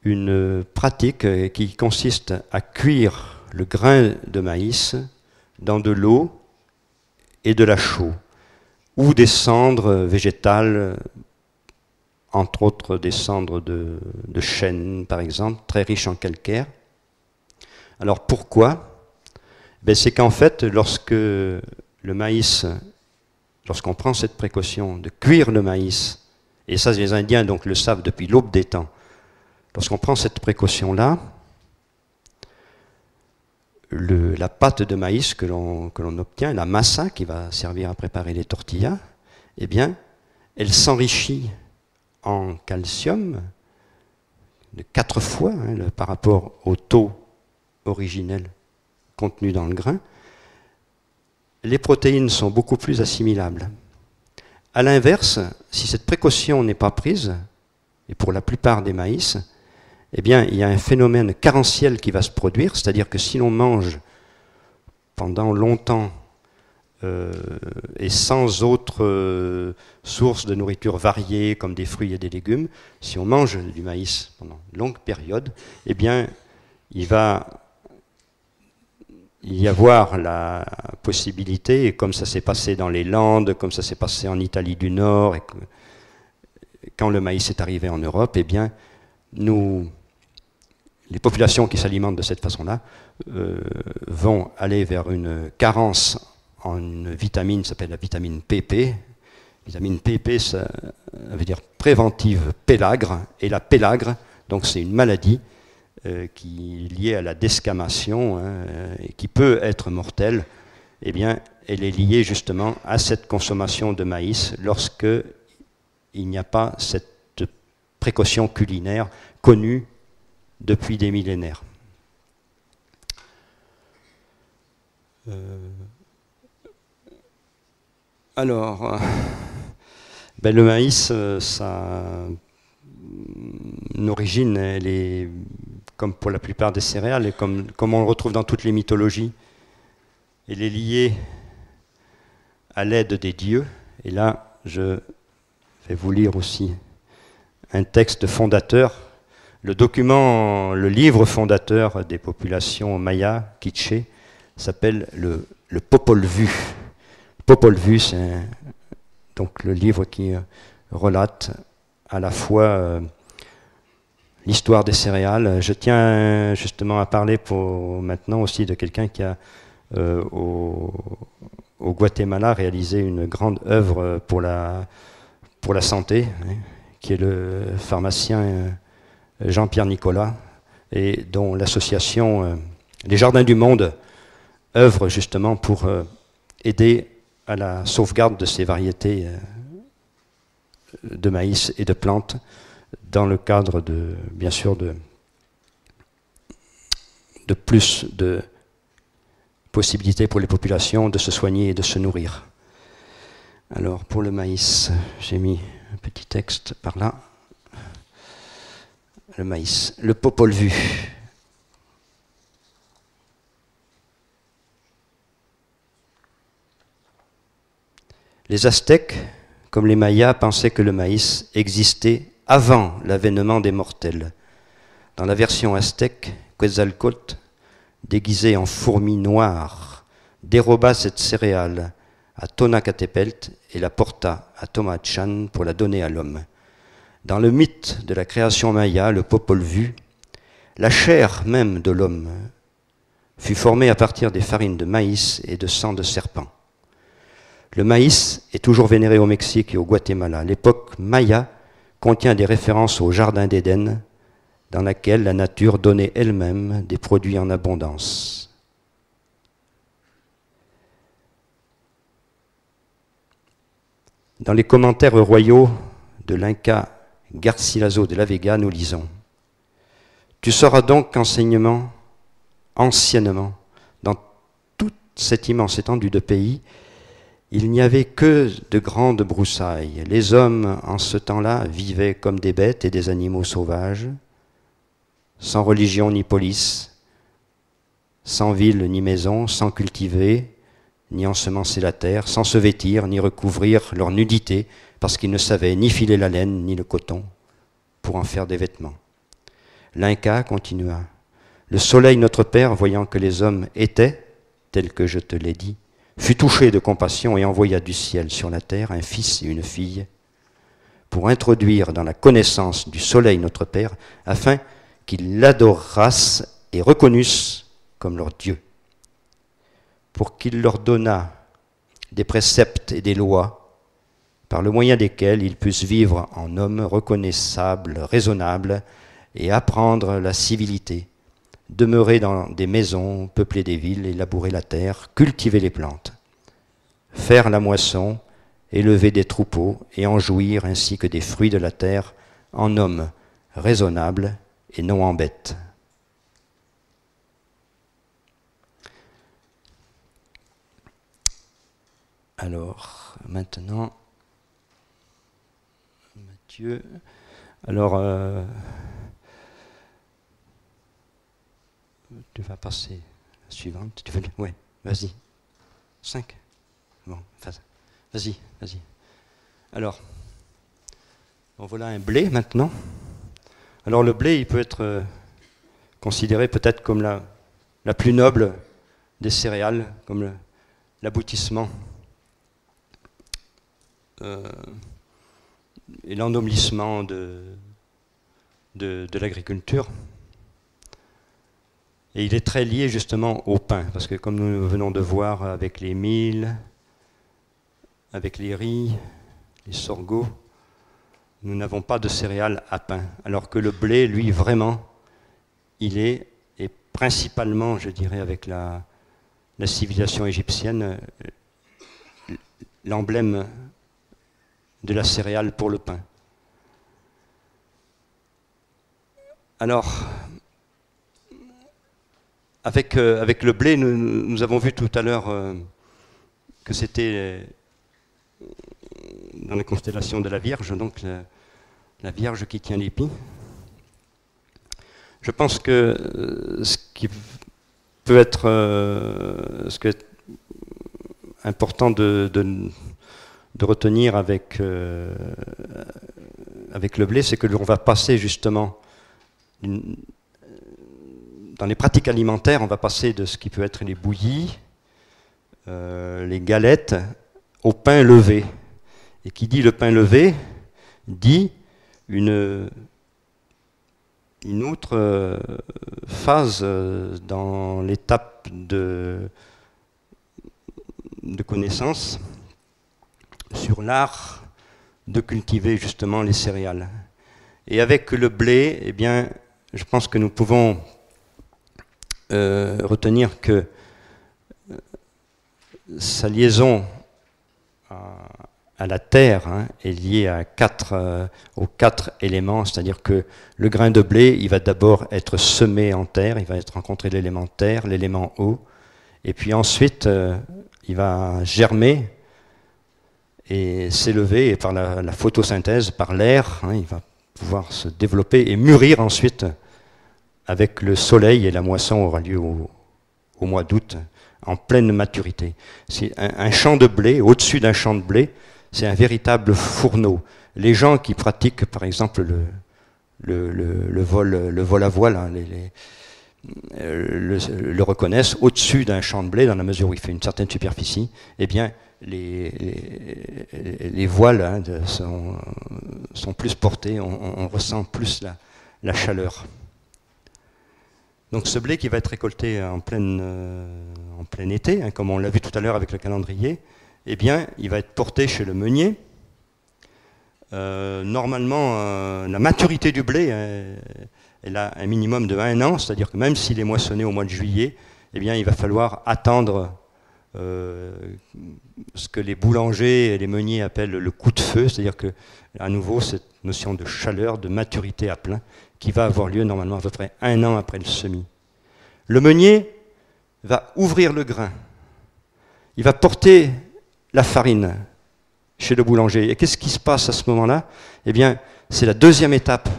une pratique qui consiste à cuire le grain de maïs dans de l'eau et de la chaux, ou des cendres végétales, entre autres des cendres de chêne par exemple, très riches en calcaire. Alors pourquoi ? C'est qu'en fait, lorsqu'on prend cette précaution de cuire le maïs, et ça les Indiens donc le savent depuis l'aube des temps, lorsqu'on prend cette précaution-là, la pâte de maïs que l'on obtient, la massa qui va servir à préparer les tortillas, eh bien, elle s'enrichit en calcium de 4 fois par rapport au taux originel contenu dans le grain. Les protéines sont beaucoup plus assimilables. A l'inverse, si cette précaution n'est pas prise, et pour la plupart des maïs, eh bien, il y a un phénomène carentiel qui va se produire, c'est-à-dire que si l'on mange pendant longtemps et sans autre source de nourriture variée comme des fruits et des légumes, si on mange du maïs pendant une longue période, eh bien, il va y avoir la possibilité, et comme ça s'est passé dans les Landes, comme ça s'est passé en Italie du Nord, et quand le maïs est arrivé en Europe, eh bien, les populations qui s'alimentent de cette façon-là vont aller vers une carence en une vitamine qui s'appelle la vitamine PP. Vitamine PP, ça veut dire préventive pélagre, et la pélagre, donc c'est une maladie qui est liée à la desquamation et qui peut être mortelle. Eh bien, elle est liée justement à cette consommation de maïs lorsque il n'y a pas cette précaution culinaire connue depuis des millénaires. Alors, le maïs, une origine, elle est comme pour la plupart des céréales, et comme on le retrouve dans toutes les mythologies, elle est liée à l'aide des dieux. Et là, je vais vous lire aussi un texte fondateur, le livre fondateur des populations mayas, Quiché, s'appelle le Popol Vuh. Le Popol Vuh, c'est donc le livre qui relate à la fois l'histoire des céréales. Je tiens justement à parler maintenant aussi de quelqu'un qui a au Guatemala réalisé une grande œuvre pour la santé, qui est le pharmacien Jean-Pierre Nicolas, et dont l'association Les Jardins du Monde œuvre justement pour aider à la sauvegarde de ces variétés de maïs et de plantes, dans le cadre bien sûr de plus de possibilités pour les populations de se soigner et de se nourrir. Alors pour le maïs, j'ai mis un petit texte par là. Le maïs, le Popol Vuh. Les Aztèques, comme les Mayas, pensaient que le maïs existait avant l'avènement des mortels. Dans la version aztèque, Quetzalcóatl, déguisé en fourmi noire, déroba cette céréale à Tonacatépetl et la porta à Tolomachan pour la donner à l'homme. Dans le mythe de la création maya, le Popol Vuh, la chair même de l'homme fut formée à partir des farines de maïs et de sang de serpent. Le maïs est toujours vénéré au Mexique et au Guatemala. L'époque maya contient des références au Jardin d'Éden, dans laquelle la nature donnait elle-même des produits en abondance. Dans les commentaires royaux de l'Inca Garcilaso de la Vega, nous lisons « Tu sauras donc qu'enseignement, anciennement, dans toute cette immense étendue de pays, il n'y avait que de grandes broussailles. Les hommes, en ce temps-là, vivaient comme des bêtes et des animaux sauvages, sans religion ni police, sans ville ni maison, sans cultiver, ni ensemencer la terre, sans se vêtir, ni recouvrir leur nudité, parce qu'ils ne savaient ni filer la laine, ni le coton, pour en faire des vêtements. L'Inca continua. Le soleil, notre Père, voyant que les hommes étaient, tels que je te l'ai dit, fut touché de compassion et envoya du ciel sur la terre un fils et une fille, pour introduire dans la connaissance du soleil, notre Père, afin qu'ils l'adorassent et reconnussent comme leur Dieu, pour qu'il leur donnât des préceptes et des lois, par le moyen desquels ils puissent vivre en hommes reconnaissables, raisonnables, et apprendre la civilité, demeurer dans des maisons, peupler des villes et labourer la terre, cultiver les plantes, faire la moisson, élever des troupeaux et en jouir ainsi que des fruits de la terre en hommes raisonnables et non en bêtes. Alors, maintenant, Mathieu, alors, tu vas passer la suivante, tu veux, ouais, vas-y, 5, bon, vas-y. Alors, bon, voilà un blé maintenant. Alors le blé, il peut être considéré peut-être comme la plus noble des céréales, comme l'aboutissement et l'ennoblissement de l'agriculture. Et il est très lié justement au pain, parce que comme nous venons de voir avec les milles, avec les riz, les sorgho, nous n'avons pas de céréales à pain, alors que le blé, lui, vraiment, il est, et principalement, je dirais, avec la civilisation égyptienne, l'emblème de la céréale pour le pain. Alors, avec le blé, nous avons vu tout à l'heure que c'était dans les constellations de la Vierge, donc la Vierge qui tient l'épi. Je pense que ce qui peut être important de retenir avec le blé, c'est que l'on va passer justement dans les pratiques alimentaires, on va passer de ce qui peut être les bouillies, les galettes, au pain levé. Et qui dit le pain levé, dit une autre phase dans l'étape de connaissance sur l'art de cultiver justement les céréales. Et avec le blé, eh bien, je pense que nous pouvons retenir que sa liaison à la terre est liée aux 4 éléments, c'est-à-dire que le grain de blé, il va d'abord être semé en terre, il va rencontrer l'élément terre, l'élément eau, et puis ensuite il va germer, et s'élever, et par la photosynthèse, par l'air, il va pouvoir se développer et mûrir ensuite avec le soleil, et la moisson aura lieu au mois d'août, en pleine maturité. C'est un champ de blé, au-dessus d'un champ de blé, c'est un véritable fourneau. Les gens qui pratiquent, par exemple, le vol à voile, le reconnaissent. Au-dessus d'un champ de blé, dans la mesure où il fait une certaine superficie, eh bien, les voiles sont plus portées, on ressent plus la chaleur. Donc ce blé qui va être récolté en plein été, comme on l'a vu tout à l'heure avec le calendrier, eh bien, il va être porté chez le meunier. Normalement, la maturité du blé, elle a un minimum de 1 an, c'est-à-dire que même s'il est moissonné au mois de juillet, eh bien, il va falloir attendre ce que les boulangers et les meuniers appellent le coup de feu, c'est-à-dire que, à nouveau, cette notion de chaleur, de maturité à plein, qui va avoir lieu normalement à peu près 1 an après le semis. Le meunier va ouvrir le grain, il va porter la farine chez le boulanger. Et qu'est-ce qui se passe à ce moment-là? Eh bien, c'est la deuxième étape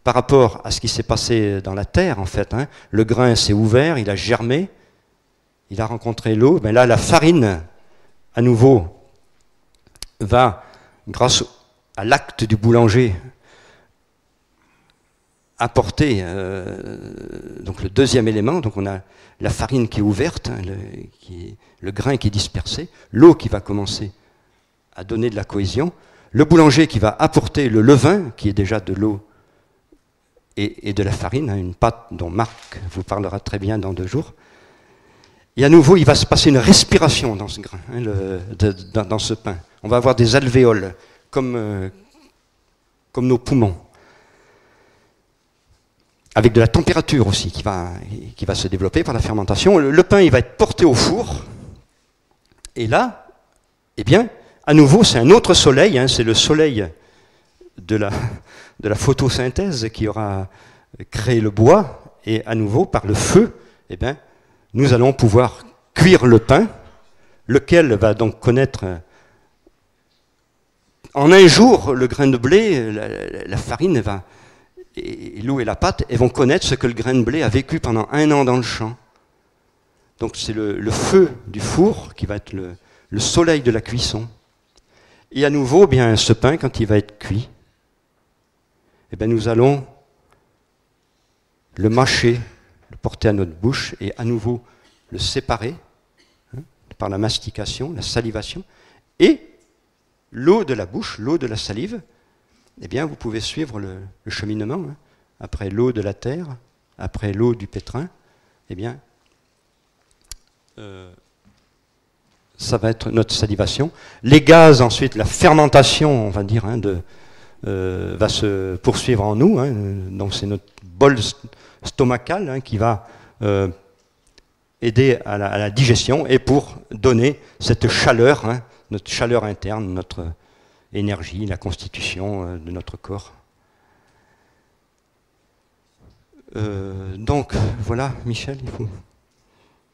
par rapport à ce qui s'est passé dans la terre, en fait. Le grain s'est ouvert, il a germé, il a rencontré l'eau. Mais là, la farine, à nouveau, va, grâce à l'acte du boulanger, apporter donc le deuxième élément. Donc on a la farine qui est ouverte, le grain qui est dispersé, l'eau qui va commencer à donner de la cohésion, le boulanger qui va apporter le levain, qui est déjà de l'eau et de la farine, une pâte dont Marc vous parlera très bien dans 2 jours. Et à nouveau, il va se passer une respiration dans ce grain, dans ce pain. On va avoir des alvéoles, comme nos poumons, avec de la température aussi qui va se développer par la fermentation. Le pain, il va être porté au four, et là, eh bien, à nouveau, c'est un autre soleil, c'est le soleil de la photosynthèse qui aura créé le bois, et à nouveau, par le feu, eh bien, nous allons pouvoir cuire le pain, lequel va donc connaître, en 1 jour, le grain de blé, la farine et l'eau et la pâte, elles vont connaître ce que le grain de blé a vécu pendant 1 an dans le champ. Donc c'est le feu du four qui va être le soleil de la cuisson. Et à nouveau, bien, ce pain, quand il va être cuit, eh bien, nous allons le mâcher, le porter à notre bouche et à nouveau le séparer par la mastication, la salivation. Et l'eau de la bouche, l'eau de la salive, eh bien, vous pouvez suivre le cheminement. Après l'eau de la terre, après l'eau du pétrin, eh bien, ça va être notre salivation. Les gaz, ensuite, la fermentation, on va dire, va se poursuivre en nous. Donc c'est notre bol stomacal qui va aider à la digestion et pour donner cette chaleur, notre chaleur interne, notre énergie, la constitution de notre corps. Donc voilà, Michel, il faut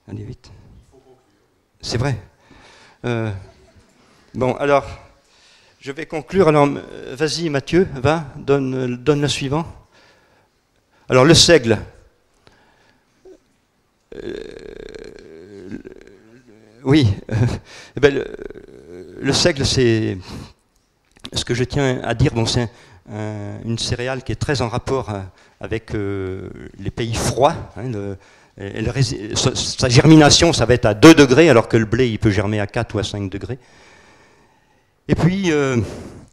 aller vite. C'est vrai. Bon, alors, je vais conclure. Alors, vas-y, Mathieu, donne le suivant. Alors, le seigle. Oui. Le seigle, c'est ce que je tiens à dire. Bon, c'est une céréale qui est très en rapport avec les pays froids. Sa germination, ça va être à 2 degrés, alors que le blé, il peut germer à 4 ou à 5 degrés. Et puis,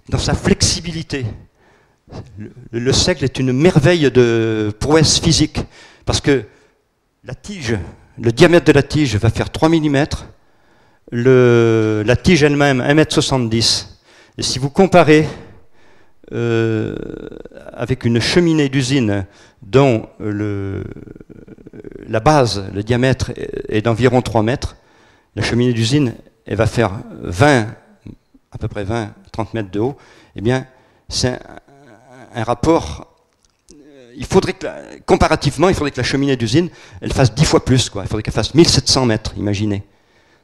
dans sa flexibilité, le seigle est une merveille de prouesse physique, parce que la tige, le diamètre de la tige va faire 3 mm, la tige elle-même 1,70 m. Et si vous comparez avec une cheminée d'usine dont la base, le diamètre est d'environ 3 mètres, la cheminée d'usine, elle va faire à peu près 20-30 mètres de haut, eh bien, c'est un rapport. Comparativement, il faudrait que la cheminée d'usine, elle fasse 10 fois plus, quoi. Il faudrait qu'elle fasse 1700 mètres, imaginez.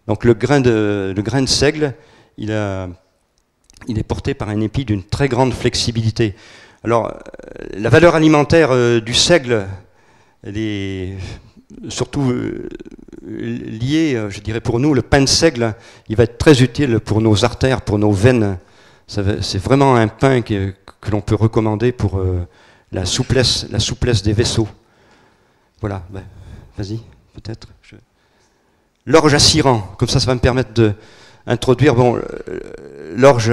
Donc le grain de seigle, il a il est porté par un épi d'une très grande flexibilité. Alors, la valeur alimentaire du seigle, elle est surtout liée, je dirais pour nous, le pain de seigle, il va être très utile pour nos artères, pour nos veines. C'est vraiment un pain que l'on peut recommander pour la souplesse des vaisseaux. Voilà, ben, vas-y, peut-être. L'orge à Siran, comme ça va me permettre d'introduire l'orge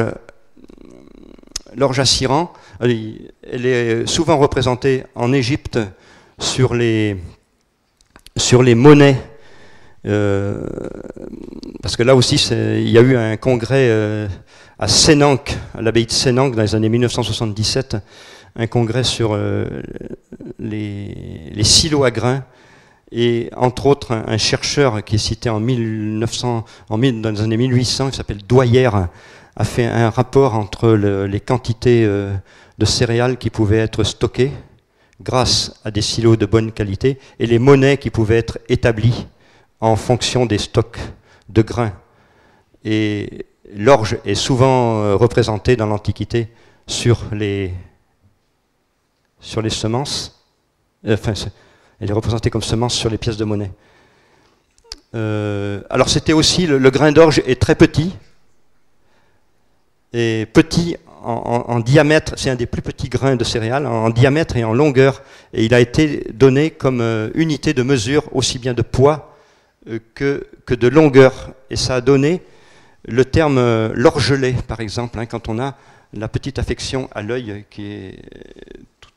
à Siran. Elle est souvent représentée en Égypte sur les monnaies, parce que là aussi il y a eu un congrès à Sénanque, à l'abbaye de Sénanque dans les années 1977, un congrès sur les silos à grains, et entre autres un chercheur qui est cité dans les années 1800, qui s'appelle Doyer, a fait un rapport entre les quantités de céréales qui pouvaient être stockées grâce à des silos de bonne qualité et les monnaies qui pouvaient être établies en fonction des stocks de grains. Et l'orge est souvent représentée dans l'Antiquité sur les semences, elle est représentée comme semence sur les pièces de monnaie. Alors c'était aussi, le grain d'orge est très petit, et petit en diamètre, c'est un des plus petits grains de céréales, en diamètre et en longueur, et il a été donné comme unité de mesure aussi bien de poids que de longueur, et ça a donné le terme l'orgelet, par exemple, hein, quand on a la petite affection à l'œil qui est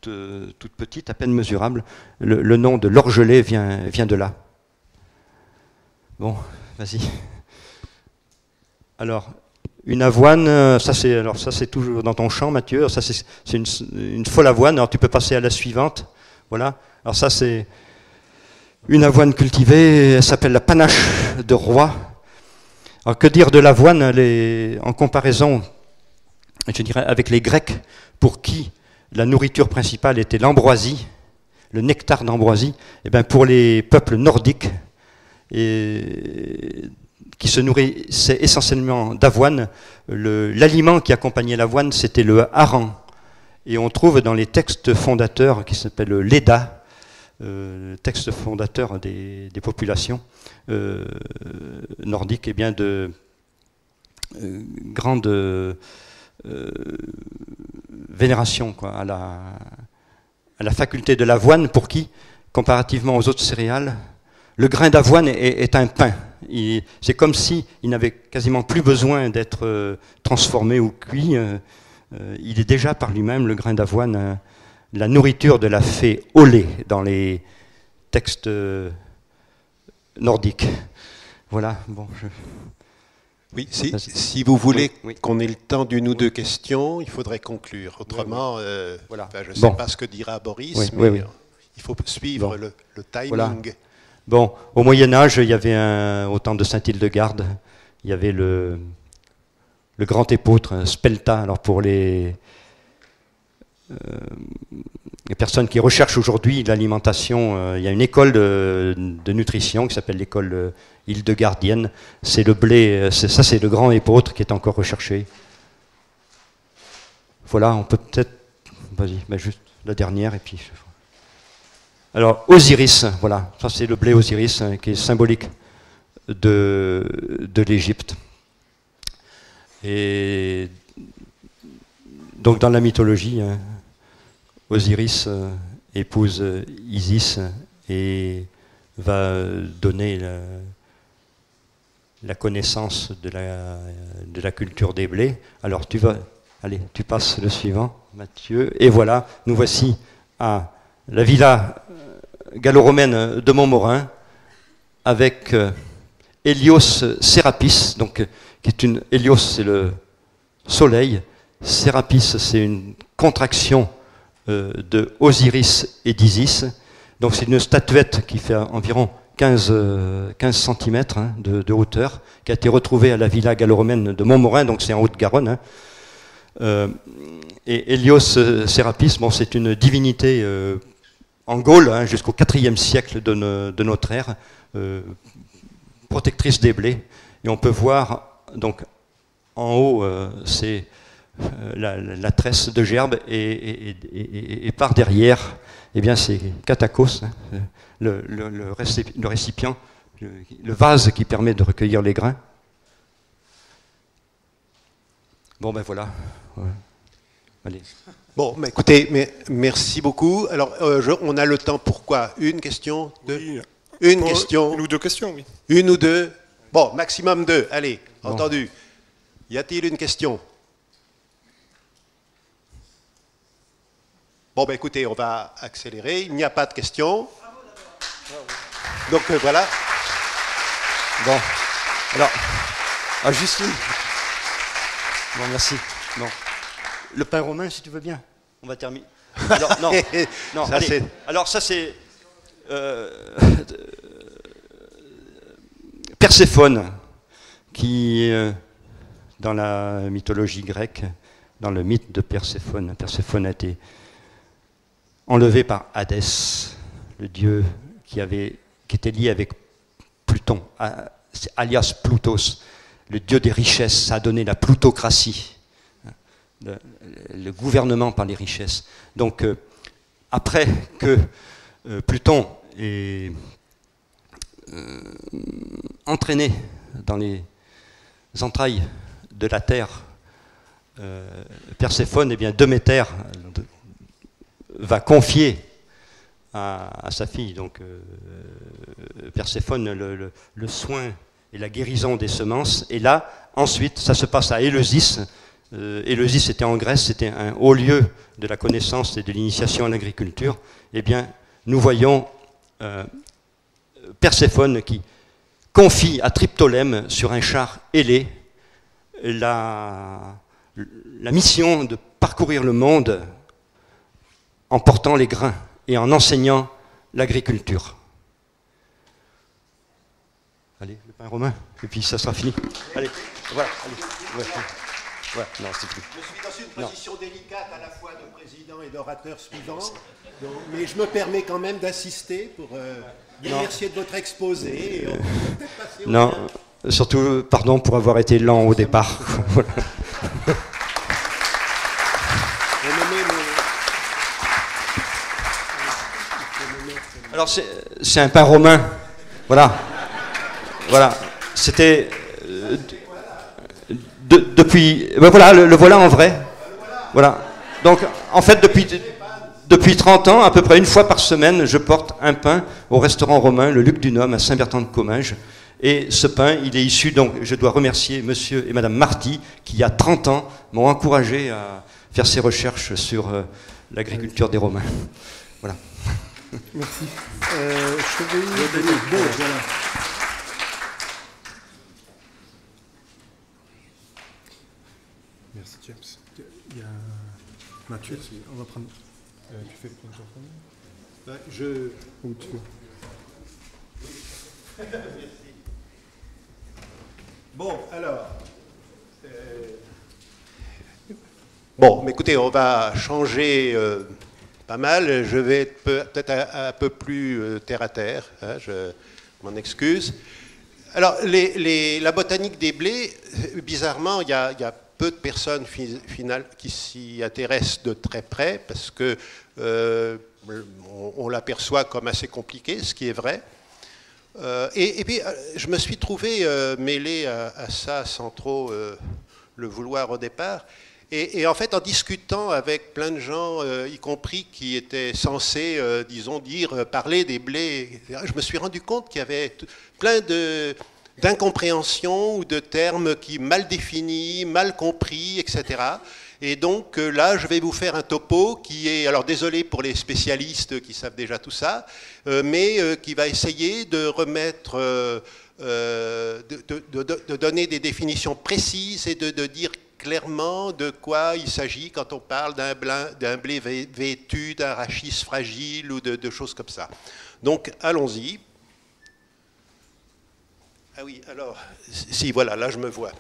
toute petite, à peine mesurable, le nom de l'orgelet vient de là. Bon, vas-y. Alors, une avoine, ça c'est toujours dans ton champ, Mathieu. Ça c'est une folle avoine. Alors tu peux passer à la suivante. Voilà. Alors ça c'est une avoine cultivée. Elle s'appelle la panache de roi. Alors que dire de l'avoine en comparaison, je dirais, avec les Grecs, pour qui la nourriture principale était l'ambroisie, le nectar d'ambroisie. Et bien pour les peuples nordiques, qui se nourrissaient essentiellement d'avoine, l'aliment qui accompagnait l'avoine, c'était le hareng. Et on trouve dans les textes fondateurs, qui s'appellent l'Eda, textes fondateurs des populations nordiques, et bien de grande vénération à la faculté de l'avoine, pour qui, comparativement aux autres céréales, le grain d'avoine est un pain. C'est comme s'il n'avait quasiment plus besoin d'être transformé ou cuit. Il est déjà par lui-même, le grain d'avoine, la nourriture de la fée Olé dans les textes nordiques. Voilà, bon. Oui, si vous voulez qu'on ait le temps d'une ou deux questions, il faudrait conclure. Autrement, voilà. Je ne sais pas ce que dira Boris, mais il faut suivre le timing. Voilà. Bon, au Moyen-Âge, il y avait au temps de Saint-Hildegarde, il y avait le grand épôtre, Spelta. Alors pour les personnes qui recherchent aujourd'hui l'alimentation, il y a une école de nutrition qui s'appelle l'école hildegardienne. C'est le blé, ça c'est le grand épôtre qui est encore recherché. Voilà, on peut peut-être... Vas-y, juste la dernière et puis... Alors, Osiris, voilà, ça c'est le blé Osiris qui est symbolique de l'Égypte. Et donc dans la mythologie, Osiris épouse Isis et va donner la connaissance de la culture des blés. Alors tu passes le suivant, Mathieu. Et voilà, nous voici à la villa gallo-romaine de Montmorin, avec Hélios Sérapis, donc qui est Hélios c'est le soleil, Sérapis c'est une contraction de Osiris et d'Isis. Donc c'est une statuette qui fait environ 15 cm de hauteur, qui a été retrouvée à la villa gallo-romaine de Montmorin, donc c'est en Haute-Garonne. Et Hélios Sérapis, bon, c'est une divinité en Gaule, jusqu'au IVe siècle de notre ère, protectrice des blés. Et on peut voir, donc, en haut, c'est la tresse de gerbe et par derrière, eh bien c'est Katakos, hein, le récipient, le vase qui permet de recueillir les grains. Bon ben voilà. Ouais. Allez. Bon, mais écoutez, merci beaucoup. Alors, on a le temps pour quoi? Une question? Deux? Oui, une question? Une ou deux questions, oui. Une ou deux? Bon, maximum deux. Allez, bon. Entendu. Y a-t-il une question? Bon, ben écoutez, on va accélérer. Il n'y a pas de questions. Donc, voilà. Bon, alors, Justine. Bon, merci. Bon. Le pain romain, si tu veux bien. On va terminer. Alors, non, ça, allez. Alors ça c'est Perséphone, qui, dans la mythologie grecque, dans le mythe de Perséphone, Perséphone a été enlevée par Hadès, le dieu qui était lié avec Pluton, alias Plutos, le dieu des richesses. Ça a donné la plutocratie. Le gouvernement par les richesses. Donc, après que Pluton est entraîné dans les entrailles de la Terre, Perséphone, eh bien, Déméter va confier à sa fille, donc Perséphone, le soin et la guérison des semences. Et là, ensuite, ça se passe à Éleusis. Éleusis était en Grèce, c'était un haut lieu de la connaissance et de l'initiation à l'agriculture. Eh bien, nous voyons Perséphone qui confie à Triptolème sur un char ailé la mission de parcourir le monde en portant les grains et en enseignant l'agriculture. Allez, le pain romain, et puis ça sera fini. Allez, voilà. Allez. Ouais. Voilà, non, c'est plus. Je suis dans une position délicate à la fois de président et d'orateur suivant, mais je me permets quand même d'assister pour vous remercier de votre exposé. Et on peut peut-être passer au non, surtout, pardon pour avoir été lent au départ. Voilà. Alors, c'est un pain romain. Voilà. Voilà. C'était... depuis, ben voilà, le voilà en vrai. Voilà. Donc, en fait, depuis 30 ans, à peu près une fois par semaine, je porte un pain au restaurant romain, le Luc du Nôme, à Saint-Bertrand-de-Comminges. Et ce pain, il est issu, donc, je dois remercier monsieur et madame Marty, qui, il y a 30 ans, m'ont encouragé à faire ces recherches sur l'agriculture des Romains. Voilà. Merci. Voilà. Merci James. Il y a Mathieu, on va prendre. Tu fais prendre ton phone? Où tu veux. Bon, alors. Bon, mais écoutez, on va changer pas mal. Je vais être peut-être un peu plus terre à terre. Hein, je m'en excuse. Alors, la botanique des blés, bizarrement, il y a peu de personnes qui s'y intéressent de très près parce que on l'aperçoit comme assez compliqué, ce qui est vrai. Et puis, je me suis trouvé mêlé à ça sans trop le vouloir au départ. Et en fait, en discutant avec plein de gens, y compris qui étaient censés, disons, parler des blés, je me suis rendu compte qu'il y avait plein d'incompréhensions ou de termes qui mal définis, mal compris, etc. Et donc là, je vais vous faire un topo qui est, alors désolé pour les spécialistes qui savent déjà tout ça, mais qui va essayer de remettre, de donner des définitions précises et de dire clairement de quoi il s'agit quand on parle d'un blé vêtu, d'un rachis fragile ou de choses comme ça. Donc allons-y. Ah oui, alors, si, voilà, là je me vois.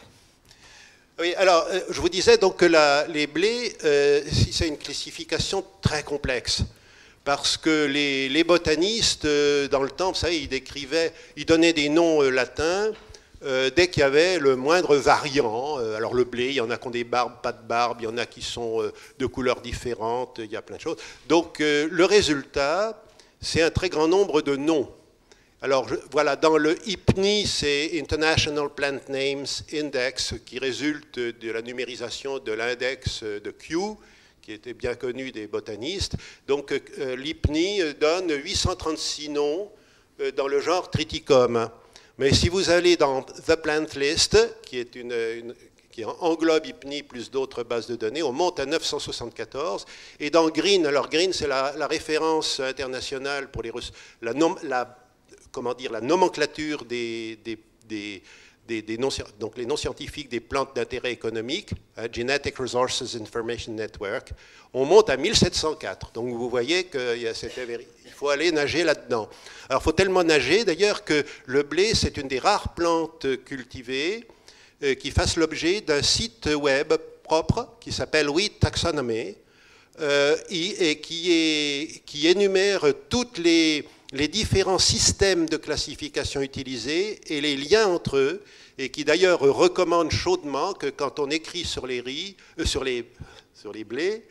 Oui, alors, je vous disais donc que les blés, c'est une classification très complexe, parce que les botanistes, dans le temps, vous savez, ils donnaient des noms latins, dès qu'il y avait le moindre variant. Alors le blé, il y en a qui ont des barbes, pas de barbe, il y en a qui sont de couleurs différentes, il y a plein de choses. Donc le résultat, c'est un très grand nombre de noms. Alors voilà, dans le IPNI, c'est International Plant Names Index, qui résulte de la numérisation de l'index de Kew, qui était bien connu des botanistes. Donc l'IPNI donne 836 noms dans le genre Triticum. Mais si vous allez dans The Plant List, qui englobe IPNI plus d'autres bases de données, on monte à 974. Et dans Green, alors Green, c'est la référence internationale pour la nomenclature donc les non scientifiques des plantes d'intérêt économique, Genetic Resources Information Network, on monte à 1704. Donc vous voyez qu'il faut aller nager là-dedans. Alors il faut tellement nager d'ailleurs que le blé, c'est une des rares plantes cultivées qui fasse l'objet d'un site web propre qui s'appelle Wheat Taxonomy et qui énumère toutes les différents systèmes de classification utilisés et les liens entre eux, et qui d'ailleurs recommande chaudement que quand on écrit sur les blés,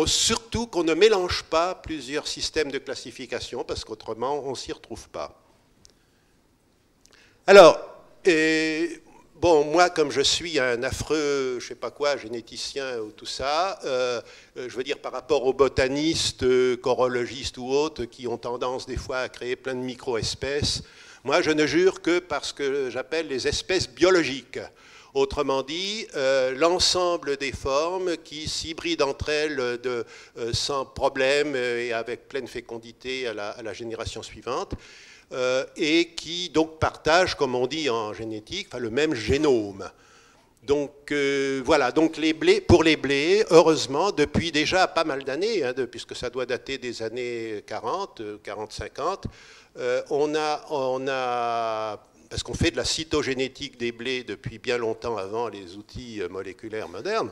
surtout qu'on ne mélange pas plusieurs systèmes de classification, parce qu'autrement on ne s'y retrouve pas. Alors, bon, moi, comme je suis un affreux, je sais pas quoi, généticien ou tout ça, je veux dire par rapport aux botanistes, corologistes ou autres qui ont tendance des fois à créer plein de micro-espèces, moi je ne jure que par ce que j'appelle les espèces biologiques. Autrement dit, l'ensemble des formes qui s'hybrident entre elles sans problème et avec pleine fécondité à la génération suivante. Et qui donc partagent, comme on dit en génétique, le même génome. Donc voilà, donc pour les blés, heureusement, depuis déjà pas mal d'années, puisque ça doit dater des années 40, 40-50, parce qu'on fait de la cytogénétique des blés depuis bien longtemps avant les outils moléculaires modernes,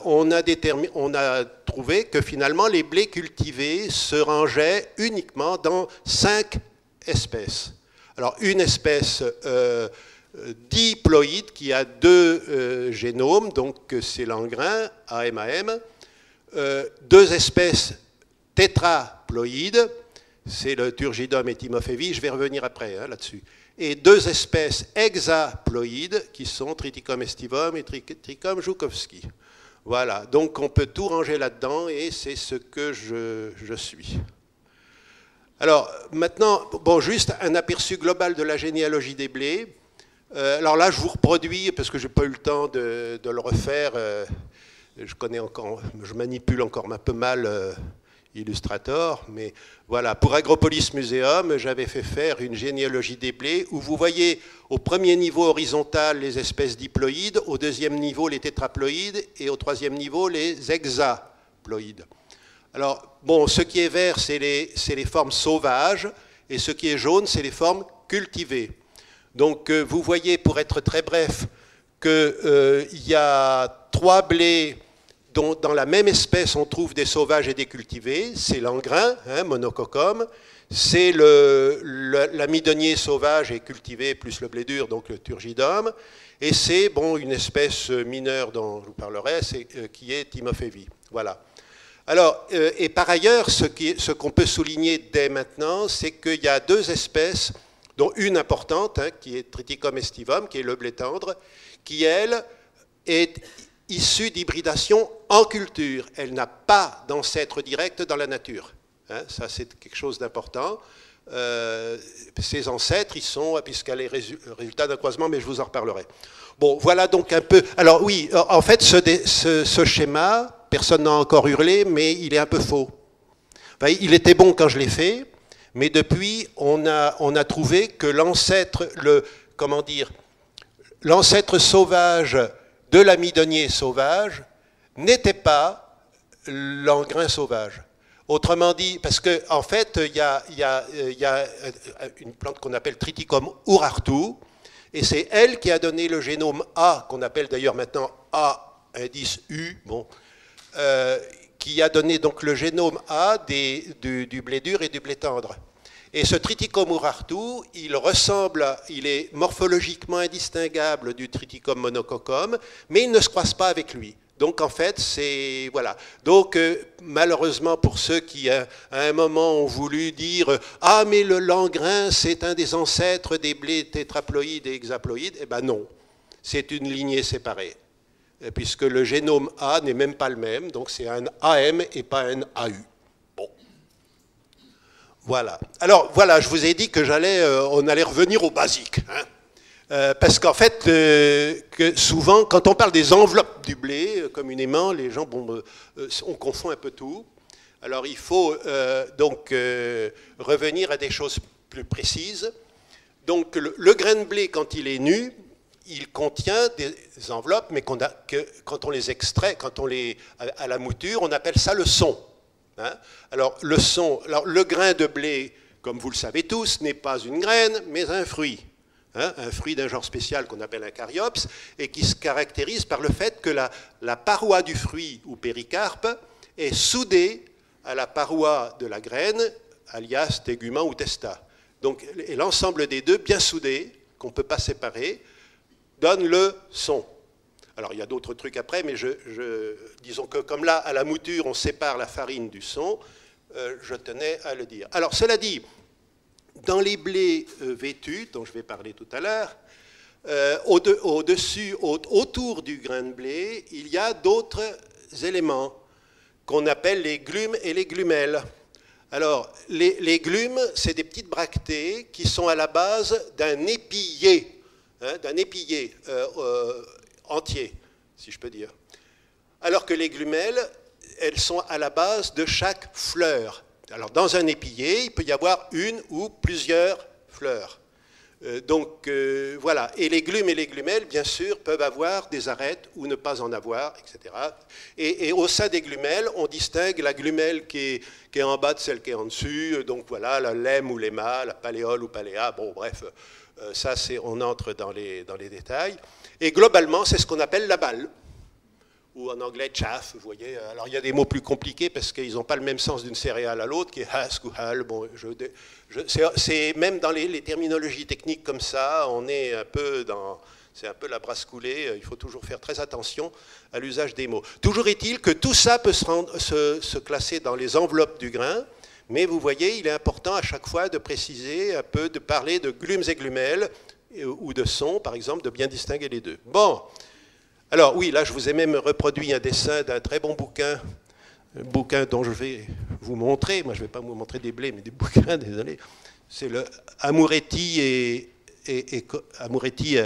on a trouvé que finalement les blés cultivés se rangeaient uniquement dans 5 espèces. Alors une espèce diploïde qui a 2 génomes, donc c'est l'engrain, AMAM, 2 espèces tétraploïdes, c'est le Turgidum et Timofevi, je vais revenir après là-dessus, et 2 espèces hexaploïdes qui sont Triticum aestivum et Triticum joukowski. Voilà, donc on peut tout ranger là-dedans et c'est ce que je suis. Alors maintenant, bon, juste un aperçu global de la généalogie des blés. Alors là, je vous reproduis, parce que je n'ai pas eu le temps de le refaire, je manipule encore un peu mal Illustrator, mais voilà, pour Agropolis Museum, j'avais fait faire une généalogie des blés où vous voyez au premier niveau horizontal les espèces diploïdes, au deuxième niveau les tétraploïdes et au troisième niveau les hexaploïdes. Alors, bon, ce qui est vert, c'est les formes sauvages, et ce qui est jaune, c'est les formes cultivées. Donc, vous voyez, pour être très bref, qu'il y a 3 blés dont dans la même espèce on trouve des sauvages et des cultivés. C'est l'engrain, Monococcum, c'est l'amidonnier sauvage et cultivé plus le blé dur, donc le Turgidum, et c'est une espèce mineure dont je vous parlerai, qui est Timofevi. Voilà. Alors, et par ailleurs, ce qu'on peut souligner dès maintenant, c'est qu'il y a 2 espèces, dont une importante, qui est Triticum aestivum, qui est le blé tendre, qui, elle, est issue d'hybridation en culture. Elle n'a pas d'ancêtre direct dans la nature. Ça, c'est quelque chose d'important. Ses ancêtres, ils sont, puisqu'elle est résultat d'un croisement, mais je vous en reparlerai. Bon, voilà donc un peu... Alors oui, en fait, ce schéma, personne n'a encore hurlé, mais il est un peu faux. Enfin, il était bon quand je l'ai fait, mais depuis, on a trouvé que l'ancêtre sauvage de l'amidonnier sauvage n'était pas l'engrain sauvage. Autrement dit, parce qu'en fait, il y a une plante qu'on appelle Triticum urartu, et c'est elle qui a donné le génome A, qu'on appelle d'ailleurs maintenant A indice U, qui a donné donc le génome A du blé dur et du blé tendre. Et ce Triticum urartu, il est morphologiquement indistinguable du Triticum monococcum, mais il ne se croise pas avec lui. Donc en fait, c'est... Voilà. Donc malheureusement pour ceux qui à un moment ont voulu dire « Ah mais le langrin c'est un des ancêtres des blés tétraploïdes et hexaploïdes », eh bien non, c'est une lignée séparée, puisque le génome A n'est même pas le même, donc c'est un AM et pas un AU. Bon. Voilà. Alors voilà, je vous ai dit que on allait revenir au basique, hein. Parce qu'en fait, que souvent, quand on parle des enveloppes du blé, communément, les gens, on confond un peu tout. Alors il faut donc revenir à des choses plus précises. Donc le grain de blé, quand il est nu, il contient des enveloppes, mais quand on les extrait, à la mouture, on appelle ça le son. Hein? Alors le grain de blé, comme vous le savez tous, n'est pas une graine, mais un fruit. Hein, un fruit d'un genre spécial qu'on appelle un caryops, et qui se caractérise par le fait que la paroi du fruit ou péricarpe est soudée à la paroi de la graine, alias tégument ou testa. Donc, et l'ensemble des deux, bien soudés, qu'on ne peut pas séparer, donne le son. Alors, il y a d'autres trucs après, mais disons que comme là, à la mouture, on sépare la farine du son, je tenais à le dire. Alors, cela dit, dans les blés vêtus, dont je vais parler tout à l'heure, autour du grain de blé, il y a d'autres éléments qu'on appelle les glumes et les glumelles. Alors, les glumes, c'est des petites bractées qui sont à la base d'un épillé, hein, entier, si je peux dire. Alors que les glumelles, elles sont à la base de chaque fleur. Alors, dans un épillé, il peut y avoir une ou plusieurs fleurs. Voilà. Et les glumes et les glumelles, bien sûr, peuvent avoir des arêtes ou ne pas en avoir, etc. Et au sein des glumelles, on distingue la glumelle qui est en bas de celle qui est en dessus. Donc voilà, la lemme ou l'éma, la paléole ou paléa. Bon, bref, ça, on entre dans les détails. Et globalement, c'est ce qu'on appelle la balle. Ou en anglais chaff, vous voyez. Alors il y a des mots plus compliqués parce qu'ils n'ont pas le même sens d'une céréale à l'autre, qui est husk ou hull. Bon, c'est même dans les terminologies techniques comme ça, on est un peu dans... C'est un peu la brasse coulée, il faut toujours faire très attention à l'usage des mots. Toujours est-il que tout ça peut se classer dans les enveloppes du grain, mais vous voyez, il est important à chaque fois de préciser un peu, de parler de glumes et glumelles, ou de sons, par exemple, de bien distinguer les deux. Bon. Alors oui, là je vous ai même reproduit un dessin d'un très bon bouquin, un bouquin dont je vais vous montrer, moi je ne vais pas vous montrer des blés, mais des bouquins, désolé, c'est le Amouretti Amouretti,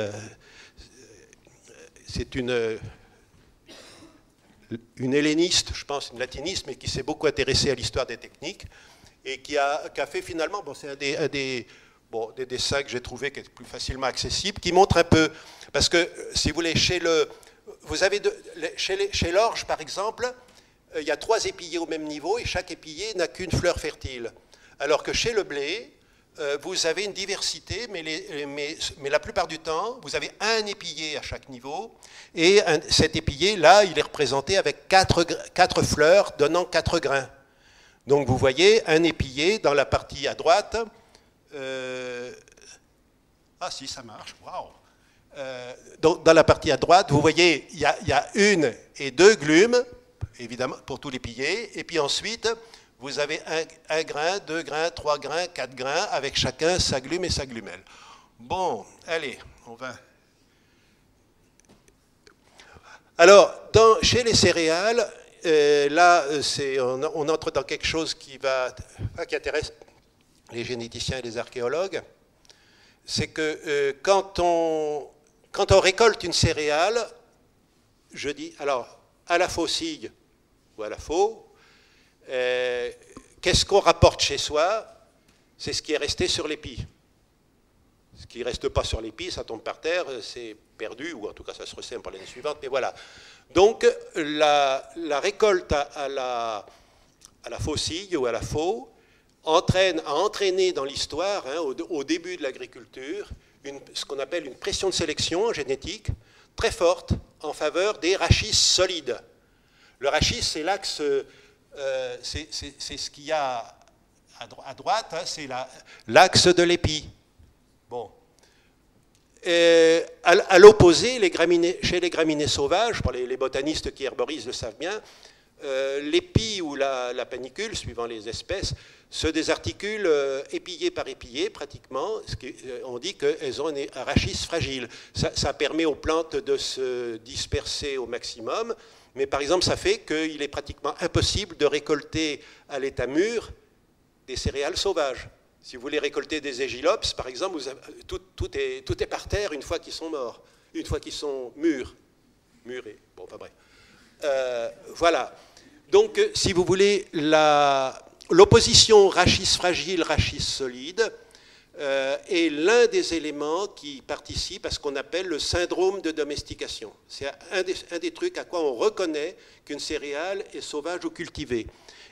c'est une helléniste, je pense, une latiniste, mais qui s'est beaucoup intéressée à l'histoire des techniques, et qui a fait finalement, bon, c'est un des dessins que j'ai trouvé qui est plus facilement accessible, qui montre un peu, parce que si vous voulez, chez l'orge par exemple, il y a 3 épillés au même niveau et chaque épillé n'a qu'une fleur fertile. Alors que chez le blé, vous avez une diversité, mais la plupart du temps, vous avez un épillé à chaque niveau, et cet épillé-là, il est représenté avec 4 fleurs donnant 4 grains. Donc vous voyez un épillé dans la partie à droite. Ah si, ça marche, waouh! Donc, dans la partie à droite, vous voyez, il y a 1 et 2 glumes, évidemment, pour tous les pillés, et puis ensuite, vous avez 1 grain, 2 grains, 3 grains, 4 grains, avec chacun sa glume et sa glumelle. Bon, allez, on va... Alors, chez les céréales, là, on entre dans quelque chose qui intéresse les généticiens et les archéologues, c'est que quand on récolte une céréale, je dis, alors, à la faucille ou à la faux, qu'est-ce qu'on rapporte chez soi? C'est ce qui est resté sur l'épi. Ce qui ne reste pas sur l'épi, ça tombe par terre, c'est perdu, ou en tout cas ça se ressème pour l'année suivante, mais voilà. Donc, la récolte à la faucille ou à la faux a entraîné dans l'histoire, hein, au début de l'agriculture, ce qu'on appelle une pression de sélection génétique très forte en faveur des rachis solides. Le rachis, c'est l'axe, c'est ce qu'il y a à droite, hein, c'est l'axe de l'épi. Bon. À l'opposé, chez les graminées sauvages, pour les botanistes qui herborisent le savent bien, l'épi ou la panicule, suivant les espèces, se désarticulent épillé par épillé pratiquement. On dit qu'elles ont un rachis fragile. Ça permet aux plantes de se disperser au maximum, mais par exemple ça fait qu'il est pratiquement impossible de récolter à l'état mûr des céréales sauvages. Si vous voulez récolter des égilops, par exemple, tout est par terre une fois qu'ils sont morts, une fois qu'ils sont mûrs. Mûrés. Bon, enfin bref. Voilà. Donc, si vous voulez, l'opposition rachis fragile, rachis solide est l'un des éléments qui participent à ce qu'on appelle le syndrome de domestication. C'est un des trucs à quoi on reconnaît qu'une céréale est sauvage ou cultivée.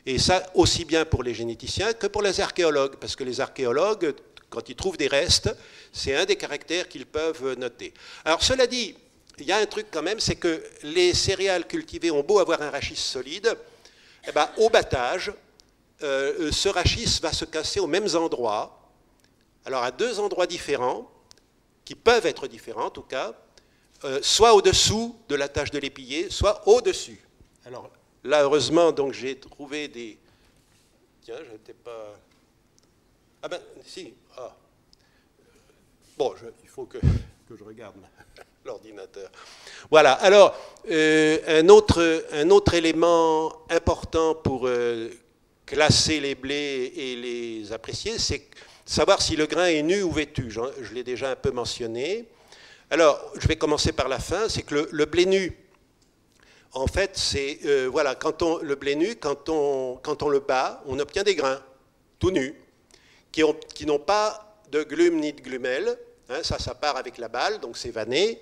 Et ça, aussi bien pour les généticiens que pour les archéologues, parce que les archéologues, quand ils trouvent des restes, c'est un des caractères qu'ils peuvent noter. Alors, cela dit, il y a un truc quand même, c'est que les céréales cultivées ont beau avoir un rachis solide, eh ben, au battage, ce rachis va se casser aux mêmes endroits, alors à deux endroits différents, qui peuvent être différents en tout cas, soit au-dessous de la tâche de l'épillé, soit au-dessus. Alors, là, heureusement, donc j'ai trouvé des... Tiens, je n'étais pas... Ah ben, si. Ah. Bon, il faut que je regarde l'ordinateur. Voilà. Alors, un autre élément important pour classer les blés et les apprécier, c'est savoir si le grain est nu ou vêtu. Je l'ai déjà un peu mentionné. Alors, je vais commencer par la fin. C'est que le blé nu, en fait, c'est voilà, le blé nu, quand on le bat, on obtient des grains tout nus qui n'ont pas de glumes ni de glumelles. Hein, ça part avec la balle, donc c'est vanné.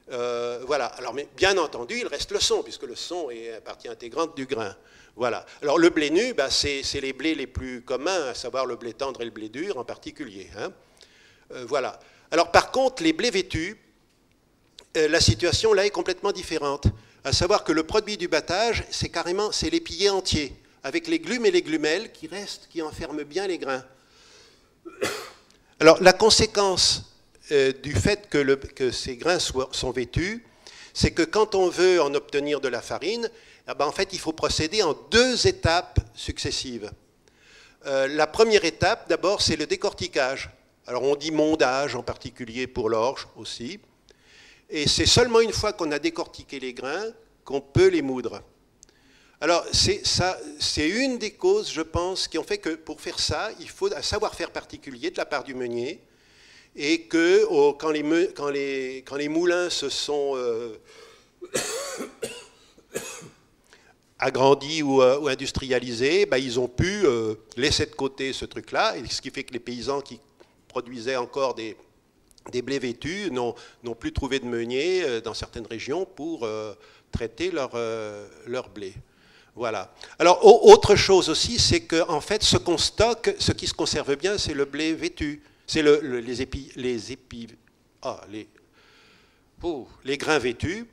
Voilà. Alors, mais bien entendu, il reste le son, puisque le son est partie intégrante du grain. Voilà. Alors, le blé nu, bah, c'est les blés les plus communs, à savoir le blé tendre et le blé dur en particulier. Hein. Voilà. Alors, par contre, les blés vêtus, la situation là est complètement différente. À savoir que le produit du battage, c'est l'épillé entier, avec les glumes et les glumelles qui enferment bien les grains. Alors, la conséquence du fait que ces grains sont vêtus, c'est que quand on veut en obtenir de la farine, eh ben, en fait, il faut procéder en deux étapes successives. La première étape, d'abord, c'est le décortiquage. Alors, on dit mondage, en particulier pour l'orge aussi. Et c'est seulement une fois qu'on a décortiqué les grains qu'on peut les moudre. Alors, c'est une des causes, je pense, qui ont fait que pour faire ça, il faut un savoir-faire particulier de la part du meunier, et que quand les moulins se sont agrandis ou industrialisés, ben, ils ont pu laisser de côté ce truc-là, et ce qui fait que les paysans qui produisaient encore des blés vêtus n'ont plus trouvé de meunier dans certaines régions pour traiter leur blé. Voilà. Alors, autre chose aussi, c'est qu'en fait, ce qu'on stocke, ce qui se conserve bien, c'est le blé vêtu. C'est les grains vêtus.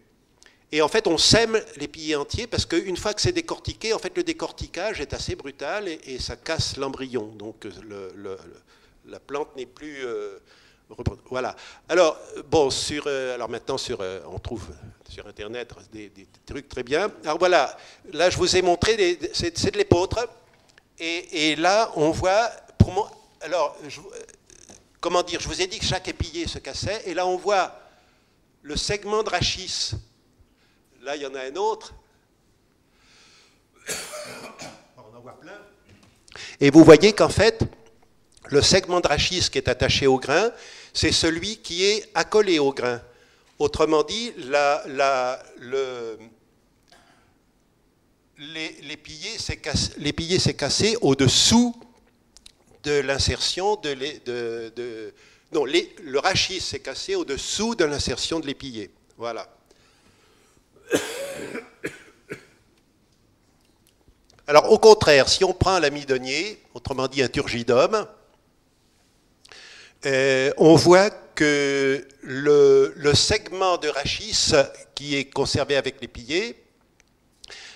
Et en fait, on sème l'épillé entier parce qu'une fois que c'est décortiqué, en fait, le décortiquage est assez brutal et ça casse l'embryon. Donc, la plante n'est plus... voilà. Alors, bon, alors maintenant, on trouve sur Internet des trucs très bien. Alors voilà, là, je vous ai montré, c'est de l'épeautre. Et là, on voit... alors, comment dire, je vous ai dit que chaque épillé se cassait. Et là, on voit le segment de rachis. Là, il y en a un autre. On en voit plein. Et vous voyez qu'en fait, le segment de rachis qui est attaché au grain, c'est celui qui est accolé au grain. Autrement dit, l'épillé s'est cassé au-dessous de l'insertion non, le rachis s'est cassé au-dessous de l'insertion de l'épillé. Voilà. Alors, au contraire, si on prend un amidonnier, autrement dit un turgidum, on voit que le segment de rachis qui est conservé avec l'épillé,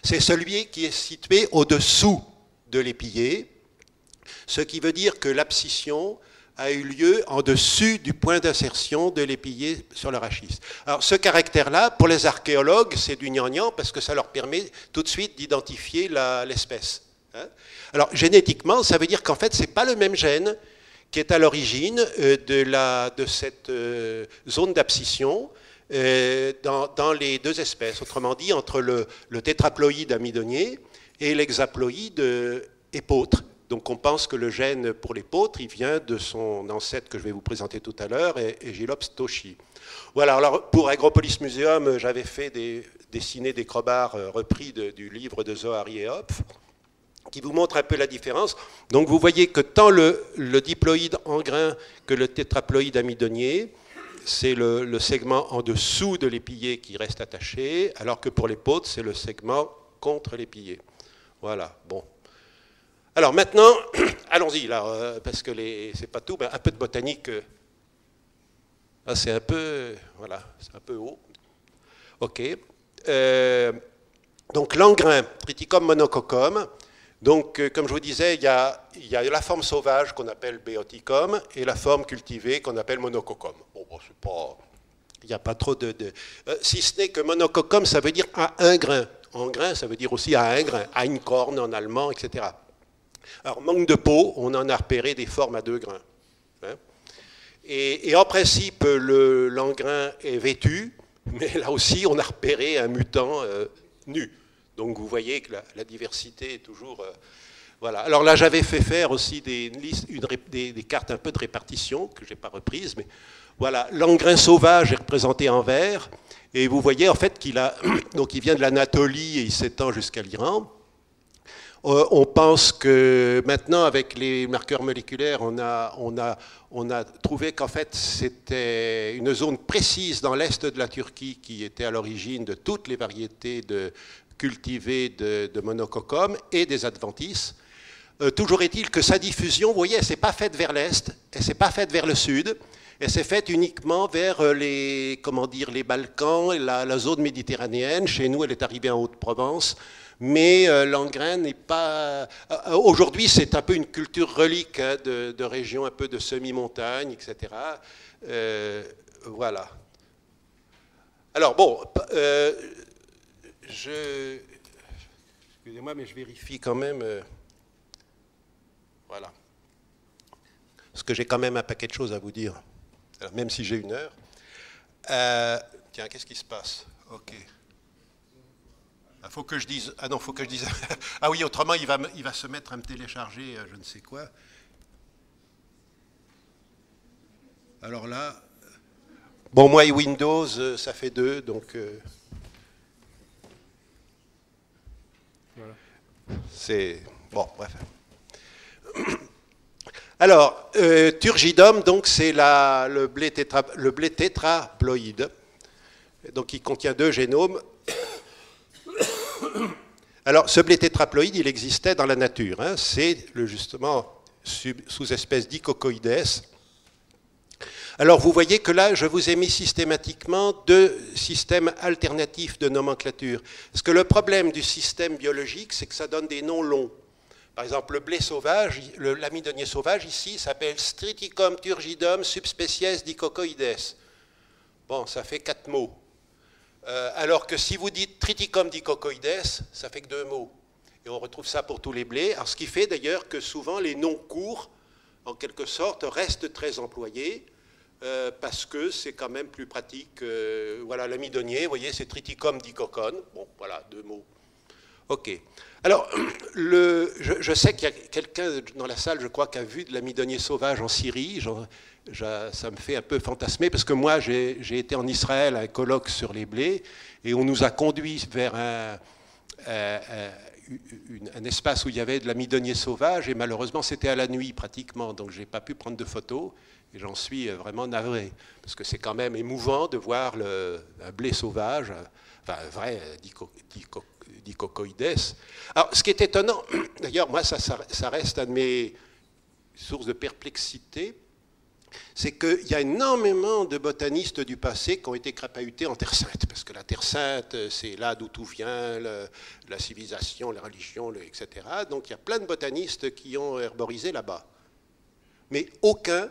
c'est celui qui est situé au-dessous de l'épillé. Ce qui veut dire que l'abscission a eu lieu en dessus du point d'insertion de l'épillé sur le rachis. Alors ce caractère-là, pour les archéologues, c'est du gnangnan parce que ça leur permet tout de suite d'identifier l'espèce. Alors génétiquement, ça veut dire qu'en fait, ce n'est pas le même gène qui est à l'origine de cette zone d'abscission dans les deux espèces. Autrement dit, entre le tétraploïde amidonier et l'hexaploïde épeautre. Donc on pense que le gène pour l'épeautre, il vient de son ancêtre que je vais vous présenter tout à l'heure, Aegilops toshi. Voilà, alors pour Agropolis Museum, j'avais fait dessiner des crobards repris du livre de Zohari et Hopf, qui vous montre un peu la différence. Donc vous voyez que tant le diploïde en grain que le tétraploïde amidonier, c'est le segment en dessous de l'épillé qui reste attaché, alors que pour l'épeautre, c'est le segment contre l'épillé. Voilà, bon. Alors maintenant, allons-y, là, parce que c'est pas tout, mais un peu de botanique. C'est un peu, voilà, c'est un peu haut. Ok. Donc l'engrain, Triticum monococcum. Donc, comme je vous disais, il y a la forme sauvage qu'on appelle Beoticum et la forme cultivée qu'on appelle Monococcum. Bon, c'est pas, il n'y a pas trop si ce n'est que Monococcum, ça veut dire à un grain. En grain, ça veut dire aussi à un grain, à une corne en allemand, etc. Alors, manque de peau, on en a repéré des formes à 2 grains. Hein. Et en principe, l'engrain est vêtu, mais là aussi, on a repéré un mutant nu. Donc vous voyez que la diversité est toujours... voilà. Alors là, j'avais fait faire aussi des cartes un peu de répartition, que je n'ai pas reprises, mais voilà, l'engrain sauvage est représenté en vert, et vous voyez en fait qu'il vient de l'Anatolie et il s'étend jusqu'à l'Iran. On pense que maintenant, avec les marqueurs moléculaires, on a trouvé qu'en fait, c'était une zone précise dans l'est de la Turquie qui était à l'origine de toutes les variétés cultivées de Monococcum et des adventices. Toujours est-il que sa diffusion, vous voyez, elle ne s'est pas faite vers l'est, elle ne s'est pas faite vers le sud, elle s'est faite uniquement vers les Balkans et la zone méditerranéenne. Chez nous, elle est arrivée en Haute-Provence. Mais l'engrain n'est pas... Aujourd'hui, c'est un peu une culture relique hein, de régions un peu de semi-montagne, etc. Voilà. Alors, bon, excusez-moi, mais je vérifie quand même... voilà. Parce que j'ai quand même un paquet de choses à vous dire, alors, même si j'ai 1 heure. Tiens, qu'est-ce qui se passe? Ok. Faut que je dise. Ah non, faut que je dise. Ah oui, autrement, il va se mettre à me télécharger je ne sais quoi. Alors là. Bon, moi et Windows, ça fait 2, donc. Voilà. C'est. Bon, bref. Alors, turgidum, donc, c'est le blé tétraploïde. Donc, il contient 2 génomes. Alors, ce blé tétraploïde, il existait dans la nature. Hein. C'est justement sous-espèce d'Icocoides. Alors, vous voyez que là, je vous ai mis systématiquement 2 systèmes alternatifs de nomenclature. Parce que le problème du système biologique, c'est que ça donne des noms longs. Par exemple, le blé sauvage, l'amidonier sauvage, ici, s'appelle Triticum turgidum subspecies d'Icocoides. Bon, ça fait 4 mots. Alors que si vous dites Triticum dicocoides, ça fait que 2 mots. Et on retrouve ça pour tous les blés. Alors, ce qui fait d'ailleurs que souvent les noms courts, en quelque sorte, restent très employés, parce que c'est quand même plus pratique. Voilà, l'amidonier, vous voyez, c'est Triticum dicocon. Bon, voilà, 2 mots. OK. Alors, je sais qu'il y a quelqu'un dans la salle, je crois, qui a vu de l'amidonier sauvage en Syrie. Ça me fait un peu fantasmer, parce que moi, j'ai été en Israël à un colloque sur les blés, et on nous a conduits vers un espace où il y avait de l'amidonier sauvage, et malheureusement, c'était à la nuit pratiquement, donc je n'ai pas pu prendre de photos, et j'en suis vraiment navré, parce que c'est quand même émouvant de voir un blé sauvage, enfin, un vrai dicocoides. Alors, ce qui est étonnant, d'ailleurs, moi, ça reste une de mes sources de perplexité, c'est qu'il y a énormément de botanistes du passé qui ont été crapahutés en Terre Sainte, parce que la Terre Sainte, c'est là d'où tout vient, la civilisation, la religion, etc. Donc il y a plein de botanistes qui ont herborisé là-bas. Mais aucun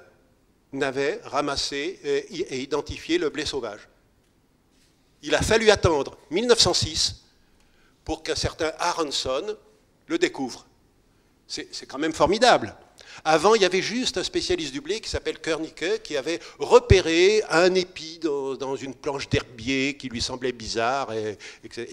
n'avait ramassé et identifié le blé sauvage. Il a fallu attendre 1906 pour qu'un certain Aronson le découvre. C'est quand même formidable. Avant, il y avait juste un spécialiste du blé qui s'appelle Körnicke, qui avait repéré un épi dans une planche d'herbier qui lui semblait bizarre et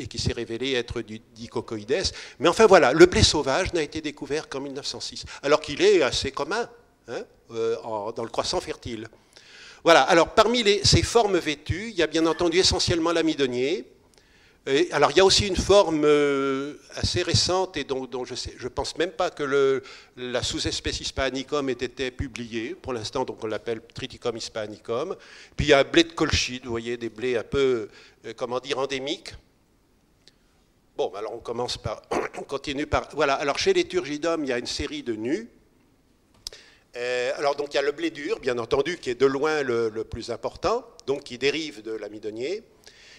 qui s'est révélé être du dicocoïdes. Mais enfin voilà, le blé sauvage n'a été découvert qu'en 1906, alors qu'il est assez commun dans le croissant fertile. Voilà, alors parmi ces formes vêtues, il y a bien entendu essentiellement l'amidonnier. Alors il y a aussi une forme assez récente et dont je ne pense même pas que la sous-espèce hispanicum ait été publiée. Pour l'instant, donc on l'appelle Triticum hispanicum. Puis il y a un blé de colchide, vous voyez, des blés un peu, comment dire, endémiques. Bon, alors on continue par... Voilà, alors chez les turgidomes, il y a une série de nus. Alors donc il y a le blé dur, bien entendu, qui est de loin le plus important, donc qui dérive de l'amidonnier.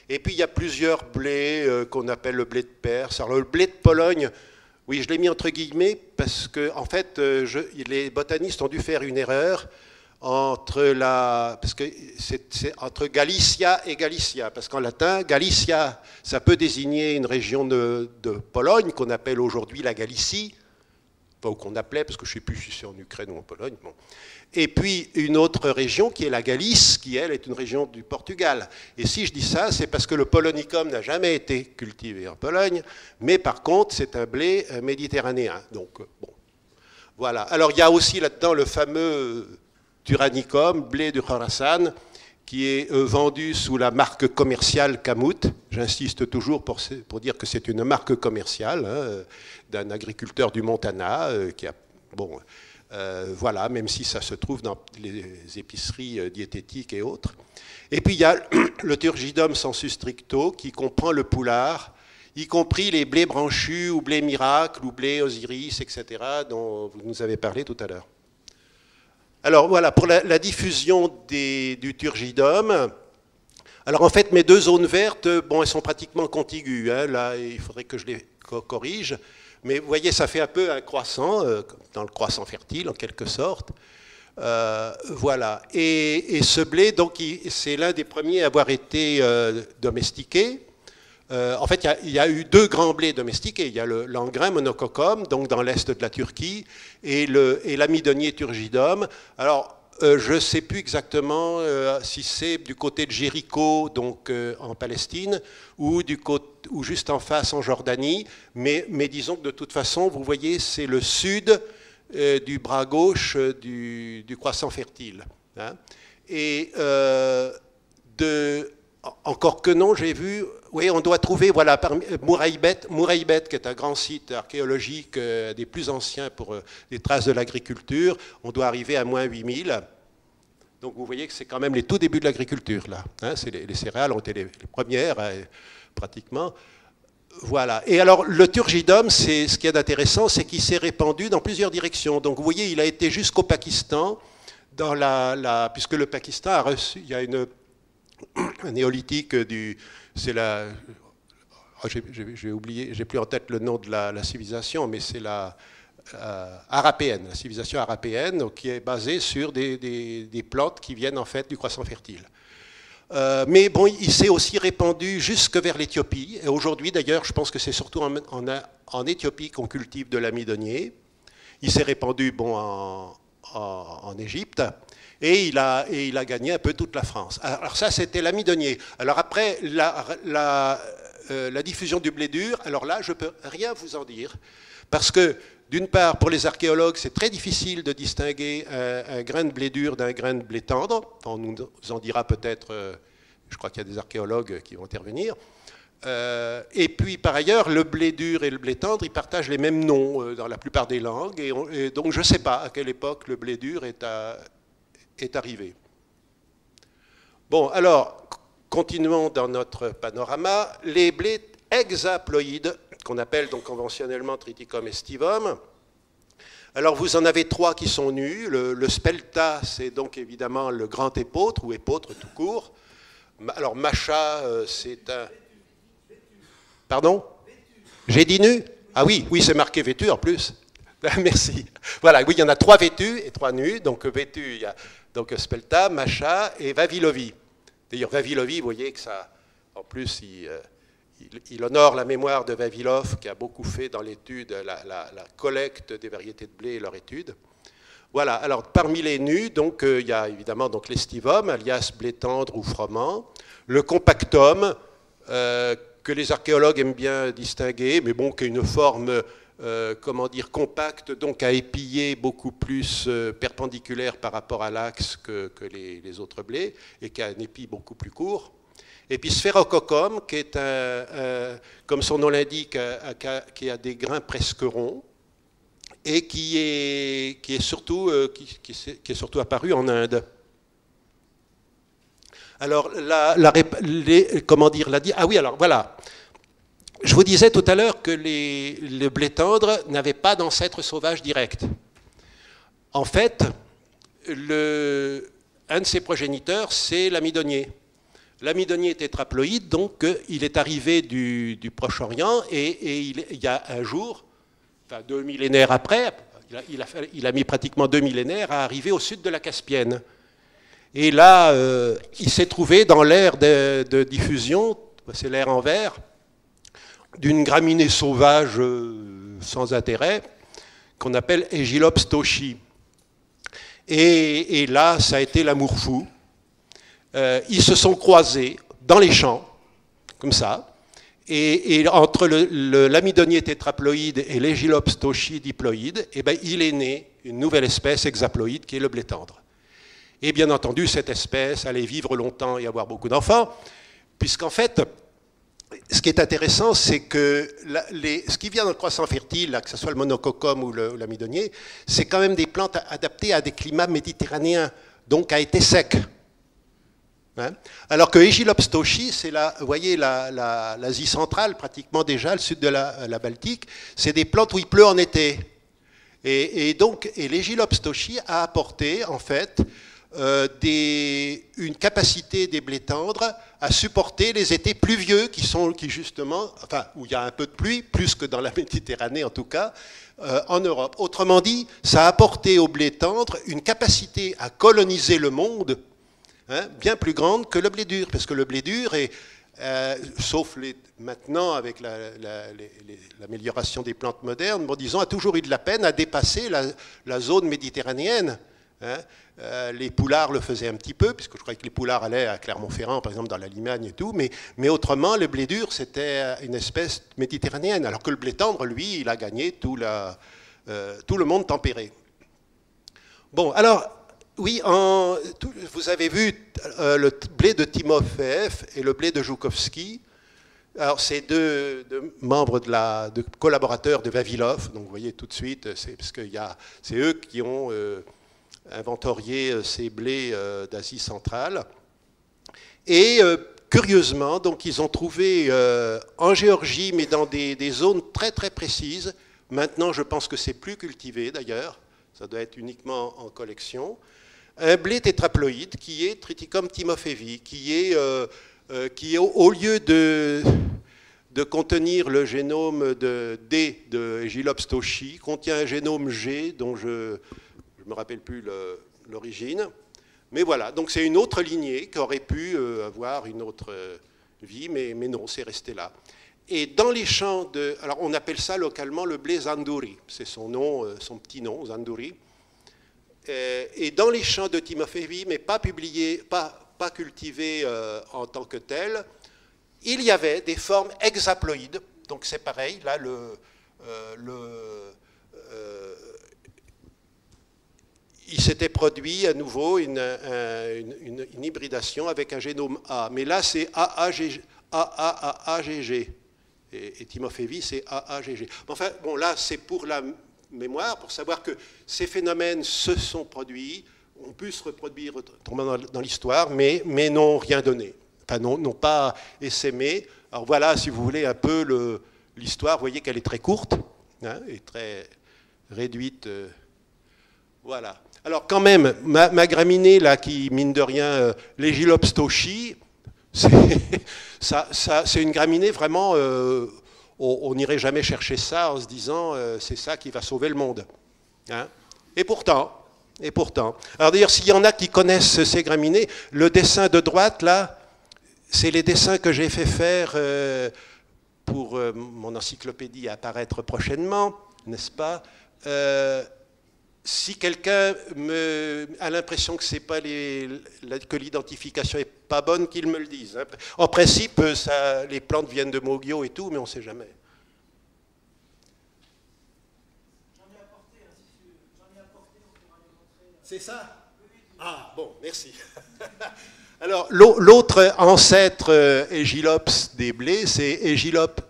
Et puis il y a plusieurs blés qu'on appelle le blé de Perse. Alors le blé de Pologne, oui, je l'ai mis entre guillemets parce que en fait, les botanistes ont dû faire une erreur parce que c'est entre Galicia et Galicia, parce qu'en latin, Galicia, ça peut désigner une région de Pologne qu'on appelle aujourd'hui la Galicie, ou qu'on appelait, parce que je ne sais plus si c'est en Ukraine ou en Pologne. Bon. Et puis une autre région qui est la Galice, qui elle est une région du Portugal. Et si je dis ça, c'est parce que le polonicum n'a jamais été cultivé en Pologne, mais par contre c'est un blé méditerranéen. Donc bon, voilà. Alors il y a aussi là-dedans le fameux Turanicum, blé du Khorasan, qui est vendu sous la marque commerciale Kamut. J'insiste toujours pour dire que c'est une marque commerciale d'un agriculteur du Montana qui a... Bon, voilà, même si ça se trouve dans les épiceries diététiques et autres. Et puis il y a le turgidum sensu stricto qui comprend le poulard, y compris les blés branchus ou blés miracle ou blés osiris, etc., dont vous nous avez parlé tout à l'heure. Alors voilà, pour la diffusion du turgidum, alors en fait mes deux zones vertes, bon, elles sont pratiquement contiguës, hein, là il faudrait que je les corrige, mais vous voyez ça fait un peu un croissant, dans le croissant fertile en quelque sorte, voilà. Et ce blé, donc c'est l'un des premiers à avoir été domestiqué. En fait, il y a eu deux grands blés domestiqués. Il y a l'engrain monococcum, donc dans l'est de la Turquie, et l'amidonnier turgidum. Alors, je ne sais plus exactement si c'est du côté de Jéricho, donc en Palestine, ou juste en face en Jordanie, mais disons que de toute façon, vous voyez, c'est le sud du bras gauche du croissant fertile. Hein. Et encore que non, j'ai vu, oui, on doit trouver, voilà, Mouraïbet, qui est un grand site archéologique des plus anciens pour les traces de l'agriculture, on doit arriver à moins 8000. Donc vous voyez que c'est quand même les tout débuts de l'agriculture, là. Hein, les céréales ont été les premières, pratiquement. Voilà. Et alors, le turgidum, ce qui est intéressant, c'est qu'il s'est répandu dans plusieurs directions. Donc vous voyez, il a été jusqu'au Pakistan, puisque le Pakistan a reçu, il y a un néolithique j'ai oublié, j'ai plus en tête le nom de la civilisation, mais c'est la civilisation arapéenne, qui est basée sur des plantes qui viennent en fait du croissant fertile. Mais bon, il s'est aussi répandu jusque vers l'Éthiopie, et aujourd'hui d'ailleurs, je pense que c'est surtout en Éthiopie qu'on cultive de l'amidonnier. Il s'est répandu en Égypte. Et il a gagné un peu toute la France. Alors ça, c'était l'amidonnier. Alors après, la diffusion du blé dur, alors là, je ne peux rien vous en dire. Parce que, d'une part, pour les archéologues, c'est très difficile de distinguer un grain de blé dur d'un grain de blé tendre. On nous en dira peut-être, je crois qu'il y a des archéologues qui vont intervenir. Et puis, par ailleurs, le blé dur et le blé tendre, ils partagent les mêmes noms dans la plupart des langues. Et donc, je ne sais pas à quelle époque le blé dur est arrivé. Bon, alors, continuons dans notre panorama. Les blés hexaploïdes, qu'on appelle donc conventionnellement Triticum aestivum, Alors vous en avez 3 qui sont nus. Le spelta, c'est donc évidemment le grand épeautre, ou épeautre tout court. Alors macha, c'est un... Pardon? J'ai dit nu? Ah oui, oui, c'est marqué vêtu en plus. Merci. Voilà, oui, il y en a 3 vêtus et 3 nus. Donc vêtu, il y a donc spelta, macha et vavilovi. D'ailleurs, Vavilovi, vous voyez que ça, en plus, il honore la mémoire de Vavilov, qui a beaucoup fait dans l'étude, la collecte des variétés de blé et leur étude. Voilà, alors parmi les nus, donc, il y a évidemment donc, l'estivum, alias blé tendre ou froment, le compactum, que les archéologues aiment bien distinguer, mais bon, qui a une forme, comment dire, compacte, donc à épier beaucoup plus perpendiculaire par rapport à l'axe que les autres blés, et qui a un épi beaucoup plus court. Et puis sphérococcum, qui est comme son nom l'indique, qui a des grains presque ronds, et qui est surtout apparu en Inde. Alors, comment dire, ah oui, alors voilà. Je vous disais tout à l'heure que le blé tendre n'avait pas d'ancêtre sauvage direct. En fait, un de ses progéniteurs, c'est l'amidonnier. L'amidonnier est tétraploïde, donc il est arrivé du Proche-Orient et il y a un jour, enfin 2 millénaires après, il a mis pratiquement 2 millénaires à arriver au sud de la Caspienne. Et là, il s'est trouvé dans l'aire de diffusion, c'est l'air en vert, d'une graminée sauvage sans intérêt, qu'on appelle Aegilops toshi. Et là, ça a été l'amour fou. Ils se sont croisés dans les champs, comme ça, et entre l'amidonnier tétraploïde et l'Aegilops toshi diploïde, eh ben, il est né une nouvelle espèce hexaploïde qui est le blé tendre. Et bien entendu, cette espèce allait vivre longtemps et avoir beaucoup d'enfants, puisqu'en fait, ce qui est intéressant, c'est que ce qui vient dans le croissant fertile, là, que ce soit le monococcum ou l'amidonnier, c'est quand même des plantes adaptées à des climats méditerranéens, donc à été sec. Hein? Alors que Aegilops toshi, c'est vous voyez l'Asie centrale, pratiquement déjà, le sud de la Baltique, c'est des plantes où il pleut en été. Et l'Aegilops toshi a apporté, en fait, une capacité des blés tendres à supporter les étés pluvieux où il y a un peu de pluie, plus que dans la Méditerranée en tout cas, en Europe. Autrement dit, ça a apporté au blé tendre une capacité à coloniser le monde, hein, bien plus grande que le blé dur, parce que le blé dur est, sauf maintenant avec l'amélioration des plantes modernes, disons, a toujours eu de la peine à dépasser la zone méditerranéenne. Hein. Les poulards le faisaient un petit peu, puisque je croyais que les poulards allaient à Clermont-Ferrand, par exemple, dans la Limagne et tout, mais autrement, le blé dur, c'était une espèce méditerranéenne, alors que le blé tendre, lui, il a gagné tout le monde tempéré. Bon, alors, oui, vous avez vu le blé de Timofeev et le blé de Joukovski. Alors, c'est deux membres de collaborateurs de Vavilov, donc vous voyez tout de suite, c'est eux qui ont inventorié ces blés d'Asie centrale. Et curieusement, donc, ils ont trouvé en Géorgie, mais dans des zones très très précises, maintenant je pense que c'est plus cultivé d'ailleurs, ça doit être uniquement en collection, un blé tétraploïde qui est Triticum timofeevi, qui est au lieu de contenir le génome D de Aegilops toshi, contient un génome G dont je ne me rappelle plus l'origine. Mais voilà, donc c'est une autre lignée qui aurait pu avoir une autre vie, mais non, c'est resté là. Et dans les champs alors on appelle ça localement le blé Zanduri, c'est son nom, son petit nom, Zanduri. Et dans les champs de Timofeevi, mais pas publiés, pas cultivés en tant que tels, il y avait des formes hexaploïdes. Donc c'est pareil, là il s'était produit à nouveau une hybridation avec un génome A. Mais là, c'est AAGG. Et Timofeevi, c'est AAGG. Enfin, bon, là, c'est pour la mémoire, pour savoir que ces phénomènes se sont produits, ont pu se reproduire dans l'histoire, mais n'ont rien donné. Enfin, n'ont pas essaimé. Alors voilà, si vous voulez, un peu l'histoire. Vous voyez qu'elle est très courte, hein, et très réduite Voilà. Alors quand même, ma graminée, là, qui, mine de rien, l'Aegilops toshi, c'est une graminée vraiment, on n'irait jamais chercher ça en se disant, c'est ça qui va sauver le monde. Hein? Et pourtant, alors d'ailleurs, s'il y en a qui connaissent ces graminées, le dessin de droite, là, c'est les dessins que j'ai fait faire pour mon encyclopédie à apparaître prochainement, n'est-ce pas? Si quelqu'un a l'impression que c'est pas que l'identification est pas bonne, qu'il me le dise. Hein. En principe, les plantes viennent de Mogyo et tout, mais on ne sait jamais. J'en ai apporté. C'est ça? Ah, bon, merci. Alors, l'autre ancêtre Aegilops des blés, c'est Aegilops.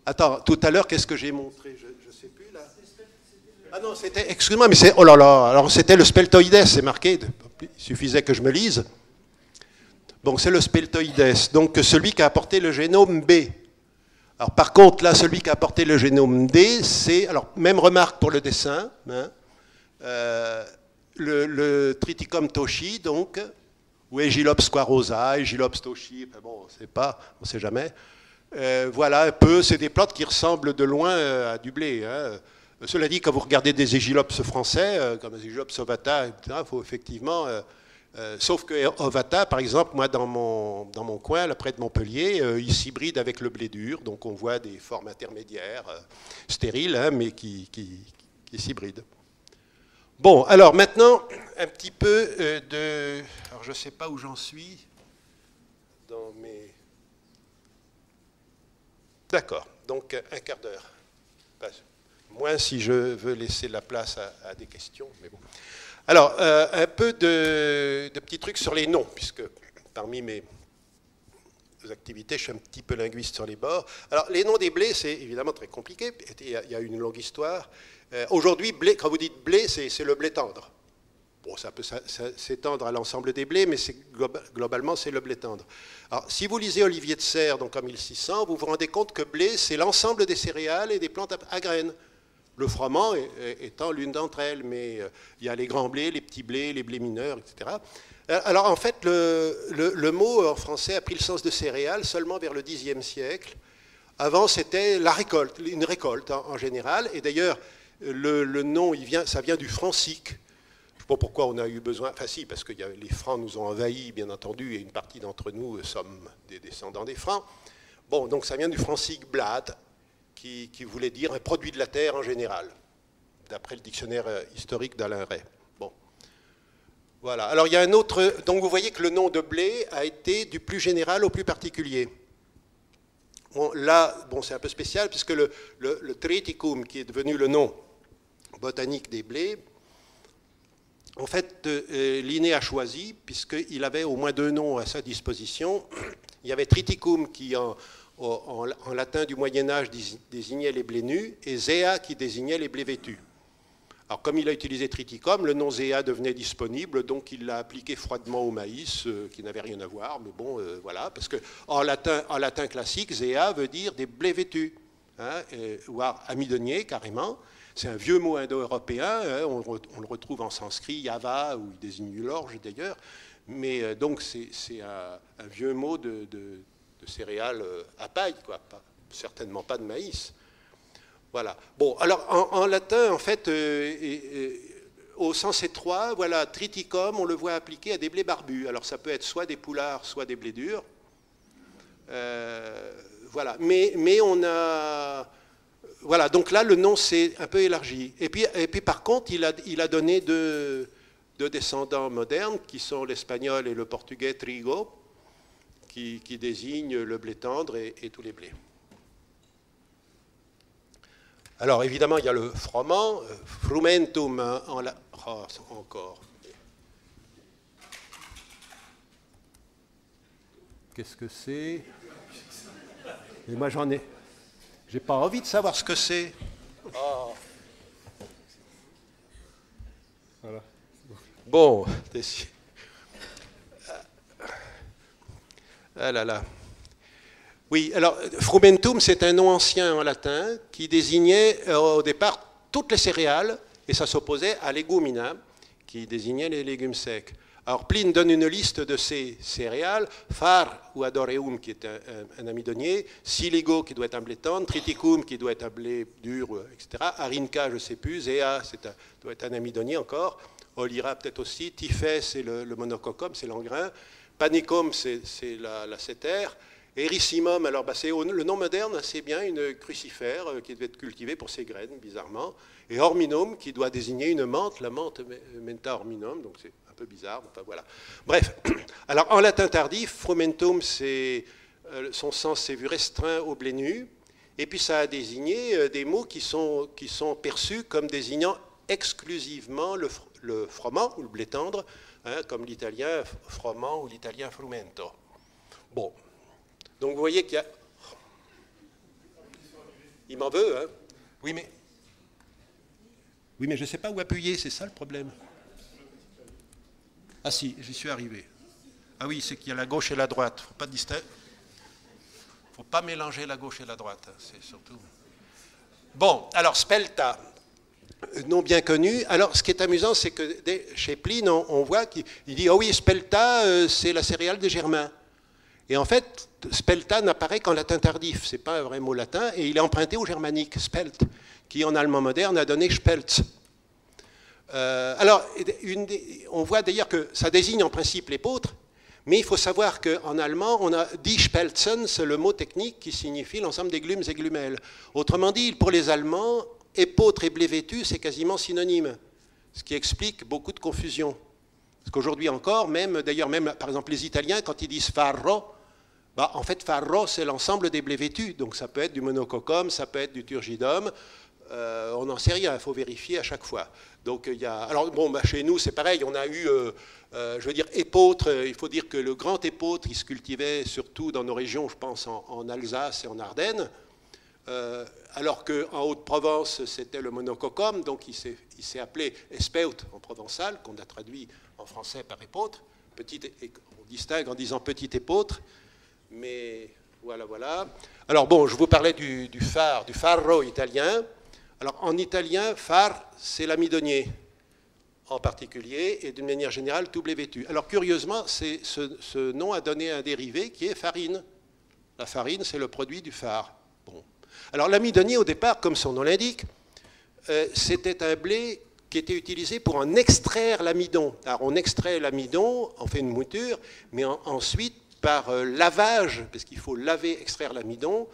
Attends, tout à l'heure, qu'est-ce que j'ai montré? Je ne sais plus, là. Ah non, c'était, excuse-moi, mais c'est, oh là là, alors c'était le Speltoides, c'est marqué, il suffisait que je me lise. Donc c'est le Speltoides, donc celui qui a apporté le génome B. Alors par contre, là, celui qui a apporté le génome D, c'est, alors même remarque pour le dessin, hein, le Triticum toshi, donc, ou Aegilops squarosa, Aegilops toshi, enfin bon, on ne sait jamais. Voilà un peu, c'est des plantes qui ressemblent de loin à du blé. Hein. Cela dit, quand vous regardez des Aegilops français, comme Aegilops ovata, etc., il faut effectivement... sauf que ovata, par exemple, moi dans mon coin, là, près de Montpellier, il s'hybride avec le blé dur, donc on voit des formes intermédiaires, stériles, hein, mais qui s'hybrident. Bon, alors maintenant, un petit peu de... Alors je ne sais pas où j'en suis dans mes... D'accord, donc un quart d'heure. Moins si je veux laisser la place à des questions, mais bon. Alors, un peu de petits trucs sur les noms, puisque parmi mes activités, je suis un petit peu linguiste sur les bords. Alors, les noms des blés, c'est évidemment très compliqué, il y a une longue histoire. Aujourd'hui, blé, quand vous dites blé, c'est le blé tendre. Bon, ça peut s'étendre à l'ensemble des blés, mais globalement, c'est le blé tendre. Alors, si vous lisez Olivier de Serres, donc en 1600, vous vous rendez compte que blé, c'est l'ensemble des céréales et des plantes à graines. Le froment étant l'une d'entre elles, mais il y a les grands blés, les petits blés, les blés mineurs, etc. Alors, en fait, le mot en français a pris le sens de céréales seulement vers le Xe siècle. Avant, c'était la récolte, une récolte en général. Et d'ailleurs, le nom, ça vient du francique. Je ne sais pas pourquoi on a eu besoin, enfin si, parce que les Francs nous ont envahis, bien entendu, et une partie d'entre nous sommes des descendants des Francs. Bon, donc ça vient du francique blad, qui voulait dire un produit de la terre en général, d'après le dictionnaire historique d'Alain Ray. Bon. Voilà. Alors il y a un autre, donc vous voyez que le nom de blé a été du plus général au plus particulier. Bon, là, bon, c'est un peu spécial, puisque le Triticum, qui est devenu le nom botanique des blés, en fait, Linné a choisi, puisqu'il avait au moins deux noms à sa disposition. Il y avait Triticum qui, en latin du Moyen-Âge, désignait les blés nus, et Zea qui désignait les blés vêtus. Alors, comme il a utilisé Triticum, le nom Zea devenait disponible, donc il l'a appliqué froidement au maïs, qui n'avait rien à voir, mais bon, voilà, parce qu'en latin classique, Zea veut dire des blés vêtus, hein, voire amidonier, carrément. C'est un vieux mot indo-européen, hein, on le retrouve en sanskrit, yava, où il désigne l'orge d'ailleurs, mais donc c'est un vieux mot de céréales à paille, quoi, certainement pas de maïs. Voilà. Bon, alors en latin, en fait, au sens étroit, voilà, triticum, on le voit appliqué à des blés barbus. Alors ça peut être soit des poulards, soit des blés durs. Voilà. Mais on a... Voilà, donc là, le nom s'est un peu élargi. Et puis par contre, il a donné deux descendants modernes, qui sont l'espagnol et le portugais trigo, qui désignent le blé tendre et tous les blés. Alors, évidemment, il y a le froment, frumentum en la... Oh, encore. Qu'est-ce que c'est? Et moi, j'ai pas envie de savoir ce que c'est. Oh. Voilà. Bon, ah là là. Oui, alors, frumentum, c'est un nom ancien en latin qui désignait au départ toutes les céréales et ça s'opposait à legumina, qui désignait les légumes secs. Alors Pline donne une liste de ces céréales, far ou adoreum qui est un amidonnier, siligo qui doit être un blé tendre, triticum qui doit être un blé dur, etc. Arinca, je ne sais plus, zea, doit être un amidonnier encore, olira peut-être aussi, tifet c'est le monococcum, c'est l'engrain, panicum c'est la cétère, erissimum, alors c'est le nom moderne, c'est bien une crucifère qui doit être cultivée pour ses graines, bizarrement, et horminum qui doit désigner une menthe, la menthe menta horminum, donc c'est un peu bizarre, enfin voilà. Bref, alors en latin tardif, frumentum, son sens s'est vu restreint au blé nu, et puis ça a désigné des mots qui sont perçus comme désignant exclusivement le froment ou le blé tendre, hein, comme l'italien froment ou l'italien frumento. Bon, donc vous voyez qu'il y a... Il m'en veut, hein? Oui, mais je ne sais pas où appuyer, c'est ça le problème. Ah si, j'y suis arrivé. Ah oui, c'est qu'il y a la gauche et la droite. Il ne faut pas distinguer. Il ne faut pas mélanger la gauche et la droite. C'est surtout... Bon, alors spelta, nom bien connu. Alors ce qui est amusant, c'est que chez Pline, on voit qu'il dit « Oh oui, spelta, c'est la céréale des Germains ». Et en fait, spelta n'apparaît qu'en latin tardif. Ce n'est pas un vrai mot latin. Et il est emprunté au germanique, spelt, qui en allemand moderne a donné speltz. Alors, on voit d'ailleurs que ça désigne en principe l'épeautre, mais il faut savoir qu'en allemand, on a die Spelzen, c'est le mot technique qui signifie l'ensemble des glumes et glumelles. Autrement dit, pour les Allemands, épeautre et blé vêtu, c'est quasiment synonyme, ce qui explique beaucoup de confusion. Parce qu'aujourd'hui encore, d'ailleurs même par exemple les Italiens, quand ils disent farro, en fait farro c'est l'ensemble des blés vêtus, donc ça peut être du monococcum, ça peut être du turgidum. On n'en sait rien, il faut vérifier à chaque fois. Donc, alors, bon, chez nous, c'est pareil, on a eu, je veux dire, épeautre. Il faut dire que le grand épeautre, il se cultivait surtout dans nos régions, je pense, en Alsace et en Ardennes, alors qu'en Haute-Provence, c'était le monococcum, donc il s'est appelé espeut en provençal, qu'on a traduit en français par épeautre. On distingue en disant petit épeautre, mais voilà. Alors, bon, je vous parlais du farro italien. Alors, en italien, far, c'est l'amidonnier, en particulier, et d'une manière générale, tout blé vêtu. Alors, curieusement, ce nom a donné un dérivé qui est farine. La farine, c'est le produit du far. Bon. Alors, l'amidonnier, au départ, comme son nom l'indique, c'était un blé qui était utilisé pour en extraire l'amidon. Alors, on extrait l'amidon, on fait une mouture, mais ensuite, par lavage, parce qu'il faut laver, extraire l'amidon,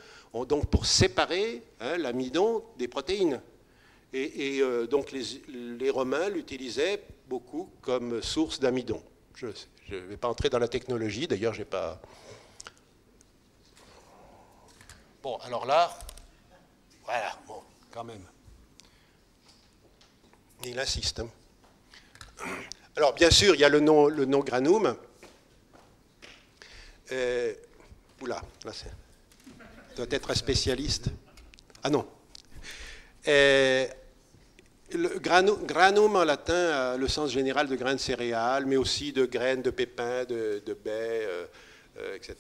donc pour séparer l'amidon des protéines. Et donc les Romains l'utilisaient beaucoup comme source d'amidon. Je ne vais pas entrer dans la technologie, d'ailleurs j'ai pas... Bon, alors là, voilà, bon, quand même. Il insiste. Alors bien sûr, il y a le nom granum. Oula, là c'est... doit être un spécialiste. Ah non. Le granum en latin a le sens général de grains de céréales, mais aussi de graines, de pépins, de baies, etc.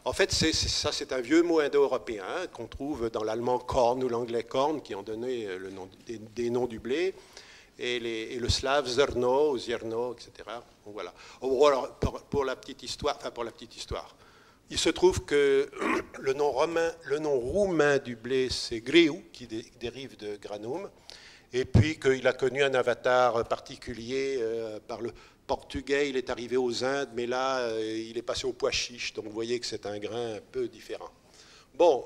En fait, c'est un vieux mot indo-européen qu'on trouve dans l'allemand Korn ou l'anglais Korn, qui ont donné le nom, des noms du blé, et le slave zerno ou zierno, etc. Donc, voilà. Alors, pour la petite histoire, il se trouve que le nom roumain du blé, c'est greu, qui dérive de granum, et puis qu'il a connu un avatar particulier par le portugais, il est arrivé aux Indes, mais là, il est passé au pois chiche, donc vous voyez que c'est un grain un peu différent. Bon,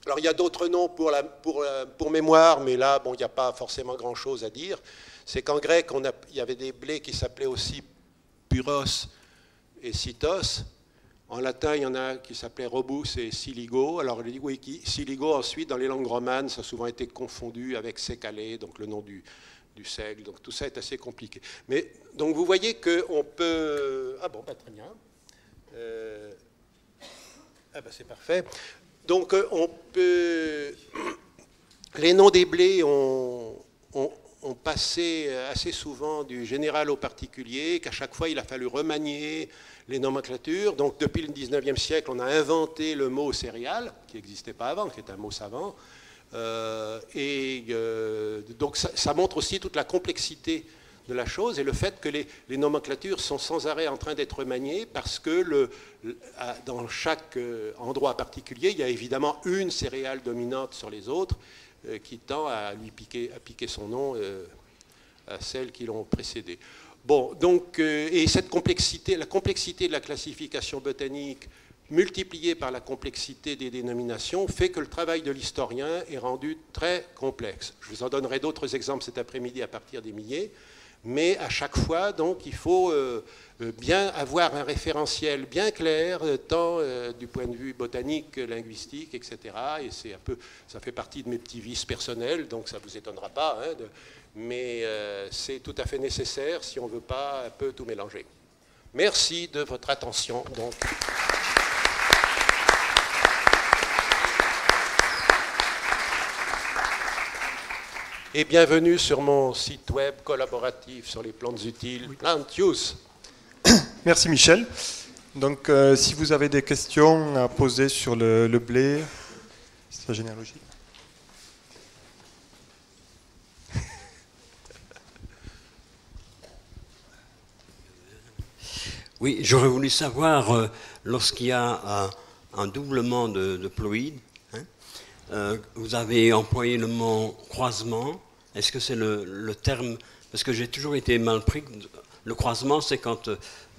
alors il y a d'autres noms pour mémoire, mais là, bon, il n'y a pas forcément grand-chose à dire. C'est qu'en grec, il y avait des blés qui s'appelaient aussi puros et sitos. En latin, il y en a qui s'appelaient robus et siligo. Alors, siligo, ensuite, dans les langues romanes, ça a souvent été confondu avec secale, donc le nom du seigle. Donc, tout ça est assez compliqué. Mais, donc, vous voyez qu'on peut... Ah bon, bah, très bien. Ah bah, c'est parfait. Donc, on peut... Les noms des blés ont passé assez souvent du général au particulier, qu'à chaque fois, il a fallu remanier les nomenclatures. Donc, depuis le 19e siècle, on a inventé le mot céréale, qui n'existait pas avant, qui est un mot savant. Donc ça montre aussi toute la complexité de la chose et le fait que les nomenclatures sont sans arrêt en train d'être maniées parce que dans chaque endroit particulier, il y a évidemment une céréale dominante sur les autres qui tend à piquer son nom à celles qui l'ont précédé. Bon, donc, et cette complexité, la complexité de la classification botanique multipliée par la complexité des dénominations fait que le travail de l'historien est rendu très complexe. Je vous en donnerai d'autres exemples cet après-midi à partir des milliers. Mais à chaque fois, donc, il faut bien avoir un référentiel bien clair, tant du point de vue botanique, linguistique, etc. Et c'est ça fait partie de mes petits vices personnels, donc ça ne vous étonnera pas, hein, mais c'est tout à fait nécessaire si on ne veut pas un peu tout mélanger. Merci de votre attention. Donc. Et bienvenue sur mon site web collaboratif sur les plantes utiles, Plant Use. Merci Michel. Donc si vous avez des questions à poser sur le blé, sa généalogie. Oui, j'aurais voulu savoir, lorsqu'il y a un doublement de ploïdes, vous avez employé le mot croisement. Est-ce que c'est le terme, parce que j'ai toujours été mal pris, le croisement c'est quand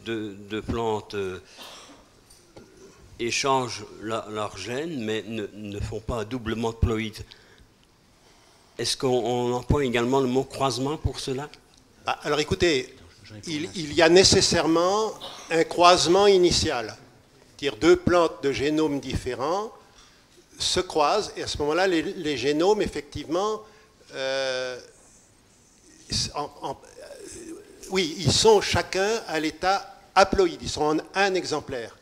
deux plantes échangent leur gène mais ne font pas un doublement de ploïdes. Est-ce qu'on emploie également le mot croisement pour cela? Alors écoutez, il y a nécessairement un croisement initial, c'est-à-dire deux plantes de génomes différents se croisent, et à ce moment-là, les génomes, effectivement, oui, ils sont chacun à l'état haploïde, ils sont en un exemplaire.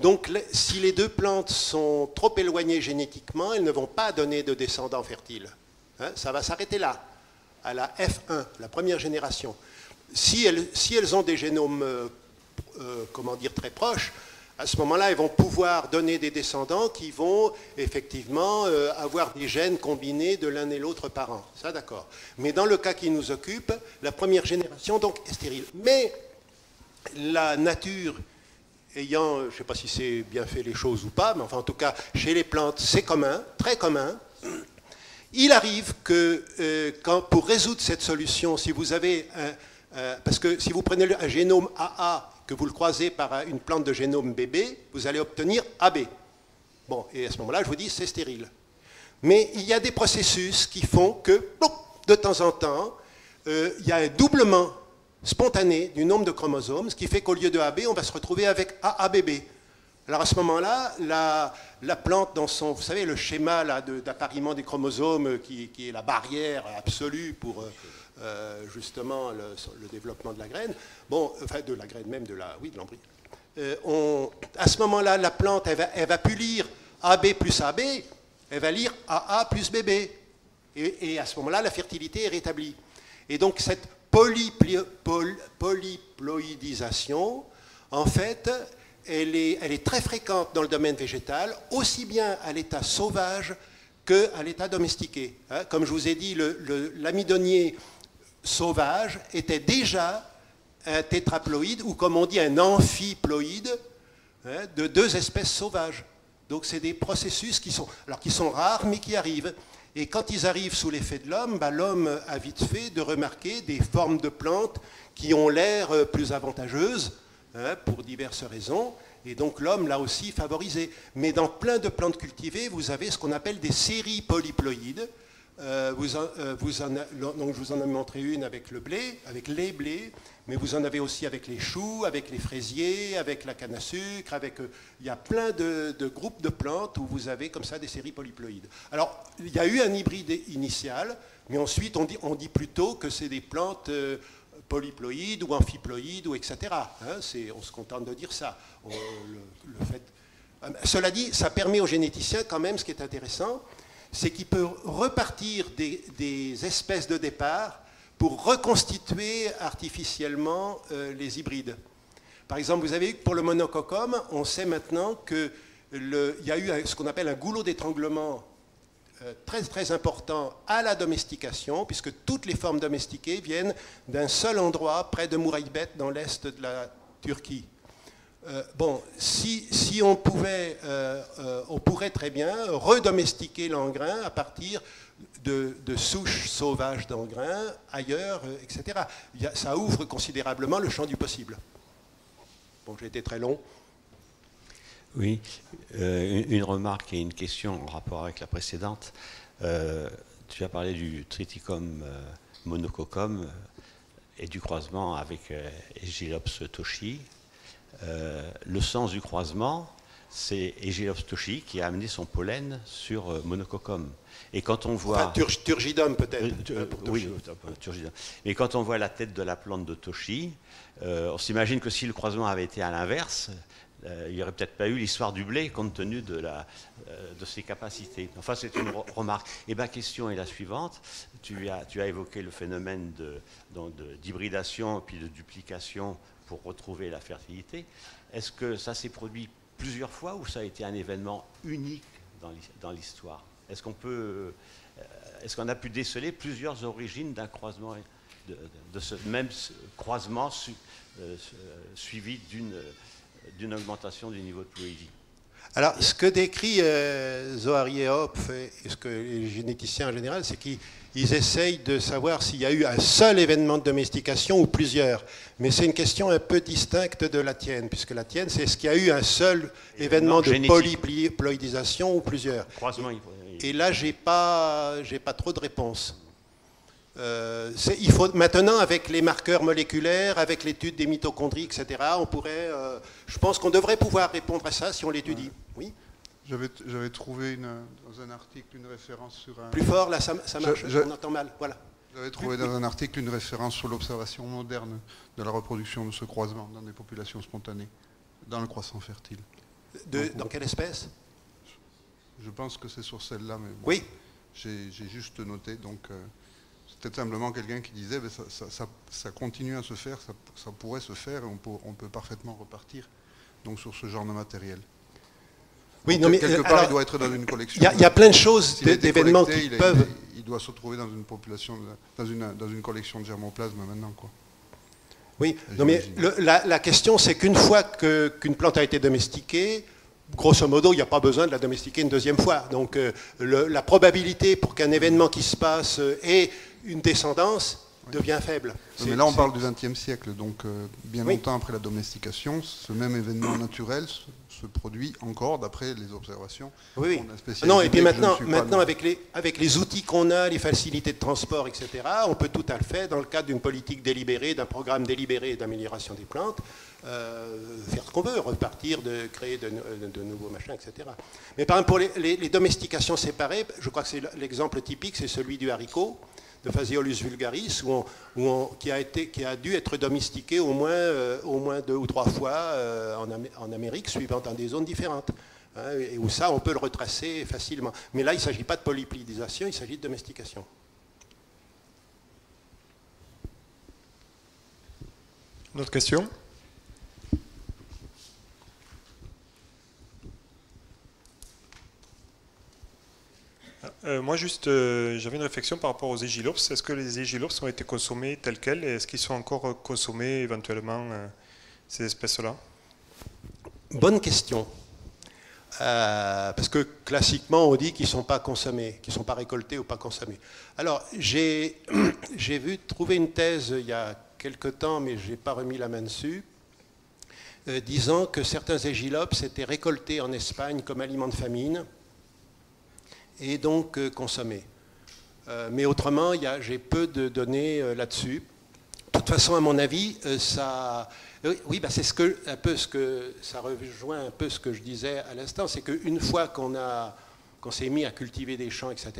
Donc, si les deux plantes sont trop éloignées génétiquement, elles ne vont pas donner de descendants fertiles. Hein, ça va s'arrêter là, à la F1, la première génération. Si elles ont des génomes, comment dire, très proches, à ce moment-là, elles vont pouvoir donner des descendants qui vont effectivement avoir des gènes combinés de l'un et l'autre parent. Ça, d'accord. Mais dans le cas qui nous occupe, la première génération donc est stérile. Mais la nature ayant, je ne sais pas si c'est bien fait les choses ou pas, mais enfin en tout cas, chez les plantes, c'est commun, très commun. Il arrive que pour résoudre cette solution, si vous avez parce que si vous prenez un génome AA, que vous le croisez par une plante de génome BB, vous allez obtenir AB. Bon, et à ce moment-là, je vous dis, c'est stérile. Mais il y a des processus qui font que, de temps en temps, il y a un doublement spontané du nombre de chromosomes, ce qui fait qu'au lieu de AB, on va se retrouver avec AABB. Alors à ce moment-là, la plante dans son, vous savez, le schéma d'appariement des chromosomes qui est la barrière absolue pour justement le développement de la graine, bon, enfin de la graine même, de l'embryon. À ce moment-là, la plante, elle va plus lire AB plus AB, elle va lire AA plus BB. Et à ce moment-là, la fertilité est rétablie. Et donc cette polyploïdisation, en fait, elle est très fréquente dans le domaine végétal, aussi bien à l'état sauvage qu'à l'état domestiqué. Hein, comme je vous ai dit, l'amidonnier sauvage était déjà un tétraploïde, ou comme on dit, un amphiploïde, hein, de deux espèces sauvages. Donc c'est des processus qui sont rares, mais qui arrivent. Et quand ils arrivent sous l'effet de l'homme, l'homme a vite fait de remarquer des formes de plantes qui ont l'air plus avantageuses, hein, pour diverses raisons. Et donc l'homme l'a aussi favorisé. Mais dans plein de plantes cultivées, vous avez ce qu'on appelle des séries polyploïdes. Donc je vous en ai montré une avec le blé, avec les blés, mais vous en avez aussi avec les choux, avec les fraisiers, avec la canne à sucre, il y a plein de groupes de plantes où vous avez comme ça des séries polyploïdes. Alors, il y a eu un hybride initial, mais ensuite on dit plutôt que c'est des plantes polyploïdes ou amphiploïdes, ou etc. Hein, on se contente de dire ça. Cela dit, ça permet aux généticiens quand même, ce qui est intéressant, c'est qu'il peut repartir des espèces de départ pour reconstituer artificiellement les hybrides. Par exemple, vous avez vu que pour le monococcum, on sait maintenant qu'il y a eu ce qu'on appelle un goulot d'étranglement très très important à la domestication, puisque toutes les formes domestiquées viennent d'un seul endroit, près de Muraybet, dans l'est de la Turquie. Bon, si on pouvait, on pourrait très bien redomestiquer l'engrin à partir de souches sauvages d'engrais ailleurs, etc. Ça ouvre considérablement le champ du possible. Bon, j'ai été très long. Oui, une remarque et une question en rapport avec la précédente. Tu as parlé du Triticum monococcum et du croisement avec Aegilops toshi. Le sens du croisement, c'est Aegilops toshi qui a amené son pollen sur monococcum. Et quand on voit... Enfin, turgidum peut-être. Oui, turgidum. Et quand on voit la tête de la plante de toshi, on s'imagine que si le croisement avait été à l'inverse, il n'y aurait peut-être pas eu l'histoire du blé compte tenu de ses capacités. Enfin, c'est une remarque. Et ma question est la suivante. Tu as évoqué le phénomène d'hybridation puis de duplication pour retrouver la fertilité. Est-ce que ça s'est produit plusieurs fois ou ça a été un événement unique dans l'histoire? Est-ce qu'on a pu déceler plusieurs origines d'un croisement, de ce même croisement suivi d'une augmentation du niveau de ploïdie? Alors, ce que décrit Zohari et Hopf et ce que les généticiens en général, c'est qu'ils essayent de savoir s'il y a eu un seul événement de domestication ou plusieurs. Mais c'est une question un peu distincte de la tienne, puisque la tienne, c'est est-ce qu'il y a eu un seul événement de polyploïdisation ou plusieurs. Croisement. Et là, j'ai pas trop de réponses. Il faut maintenant, avec les marqueurs moléculaires, avec l'étude des mitochondries, etc., on pourrait, je pense qu'on devrait pouvoir répondre à ça si on l'étudie. Oui. J'avais trouvé dans un article une référence sur un... Plus fort, là, ça marche, on entend mal. Voilà. J'avais trouvé dans un article une référence sur l'observation moderne de la reproduction de ce croisement dans des populations spontanées, dans le croissant fertile. Dans quelle espèce? Je pense que c'est sur celle-là, mais bon, oui. J'ai juste noté, donc c'était simplement quelqu'un qui disait ça continue à se faire, ça pourrait se faire, et on peut parfaitement repartir donc, sur ce genre de matériel. Oui, donc, non, mais, quelque part, il doit être dans une collection. Il y a plein de choses, d'événements qui peuvent... Il doit se retrouver dans une population, dans une collection de germoplasme maintenant, quoi. Oui, non, mais la question, c'est qu'une fois qu'une plante a été domestiquée, grosso modo, il n'y a pas besoin de la domestiquer une deuxième fois. Donc la probabilité pour qu'un événement qui se passe ait une descendance devient faible. Mais là, on parle du XXe siècle, donc bien longtemps après la domestication, ce même événement naturel se produit encore d'après les observations. Oui, oui. Non, et puis maintenant avec les outils qu'on a, les facilités de transport, etc., on peut tout à fait, dans le cadre d'une politique délibérée, d'un programme délibéré d'amélioration des plantes, faire ce qu'on veut, repartir, créer de nouveaux machins, etc. Mais par exemple, pour les domestications séparées, je crois que c'est l'exemple typique, c'est celui du haricot, de Phaseolus vulgaris, qui a dû être domestiqué au moins 2 ou 3 fois en Amérique, suivant dans des zones différentes. Hein, et où ça, on peut le retracer facilement. Mais là, il ne s'agit pas de polyploïdisation, il s'agit de domestication. Une autre question ? Moi, juste, j'avais une réflexion par rapport aux Aegilops. Est-ce que les Aegilops ont été consommés tels quels et est-ce qu'ils sont encore consommés éventuellement, ces espèces-là? Bonne question. Parce que classiquement, on dit qu'ils ne sont pas consommés, qu'ils ne sont pas récoltés ou pas consommés. Alors, j'ai trouvé une thèse il y a quelque temps, mais je n'ai pas remis la main dessus, disant que certains Aegilops étaient récoltés en Espagne comme aliment de famine, et donc consommé. Mais autrement, j'ai peu de données là-dessus. De toute façon, à mon avis, ça... Oui, bah c'est ça rejoint un peu ce que je disais à l'instant, c'est qu'une fois qu'on s'est mis à cultiver des champs, etc.,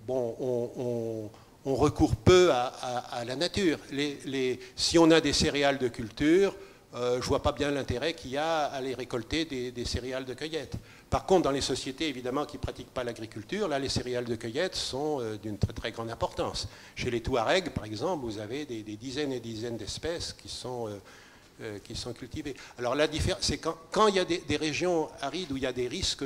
bon, on recourt peu à la nature. Si on a des céréales de culture, je ne vois pas bien l'intérêt qu'il y a à aller récolter des céréales de cueillette. Par contre, dans les sociétés, évidemment, qui ne pratiquent pas l'agriculture, là, les céréales de cueillette sont d'une très, très grande importance. Chez les Touaregs, par exemple, vous avez des dizaines et dizaines d'espèces qui sont qui sont cultivés. Alors la différence, c'est quand il y a des régions arides où il y a des risques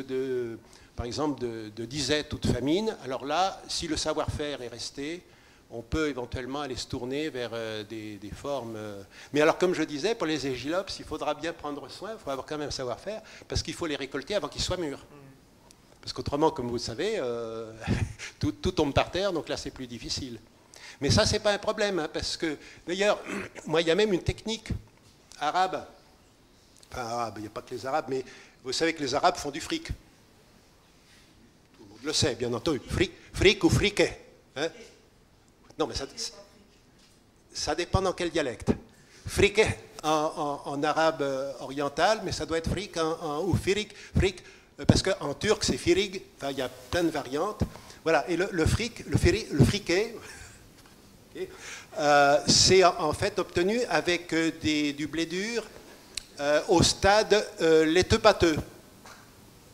par exemple de disette ou de famine, alors là, si le savoir-faire est resté, on peut éventuellement aller se tourner vers des formes. Mais alors, comme je disais, pour les égilops, il faudra bien prendre soin, il faut avoir quand même un savoir-faire, parce qu'il faut les récolter avant qu'ils soient mûrs. Parce qu'autrement, comme vous le savez, tout tombe par terre, donc là, c'est plus difficile. Mais ça, c'est pas un problème, hein, parce que, d'ailleurs, moi, il y a même une technique arabe. Enfin, arabe, il n'y a pas que les Arabes, mais vous savez que les Arabes font du fric. Tout le monde le sait, bien entendu. Fric ou friquet. Hein? Non, mais ça dépend dans quel dialecte. Friquet en arabe oriental, mais ça doit être fric ou firik, parce qu'en turc, c'est firig, enfin, il y a plein de variantes. Voilà, et le friquet, c'est en fait obtenu avec du blé dur au stade laiteux-pâteux,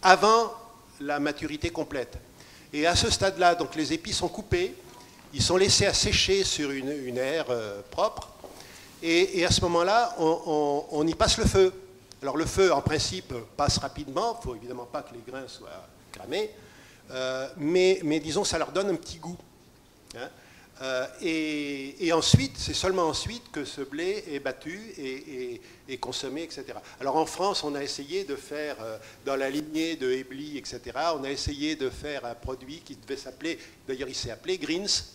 avant la maturité complète. Et à ce stade-là, donc les épis sont coupés, ils sont laissés à sécher sur une aire propre, et à ce moment-là, on y passe le feu. Alors le feu, en principe, passe rapidement, il ne faut évidemment pas que les grains soient cramés, mais disons, ça leur donne un petit goût. Hein. Et ensuite, c'est seulement ensuite que ce blé est battu et consommé, etc. Alors en France, on a essayé de faire, dans la lignée de Ebly, etc., on a essayé de faire un produit qui devait s'appeler, d'ailleurs il s'est appelé Greens,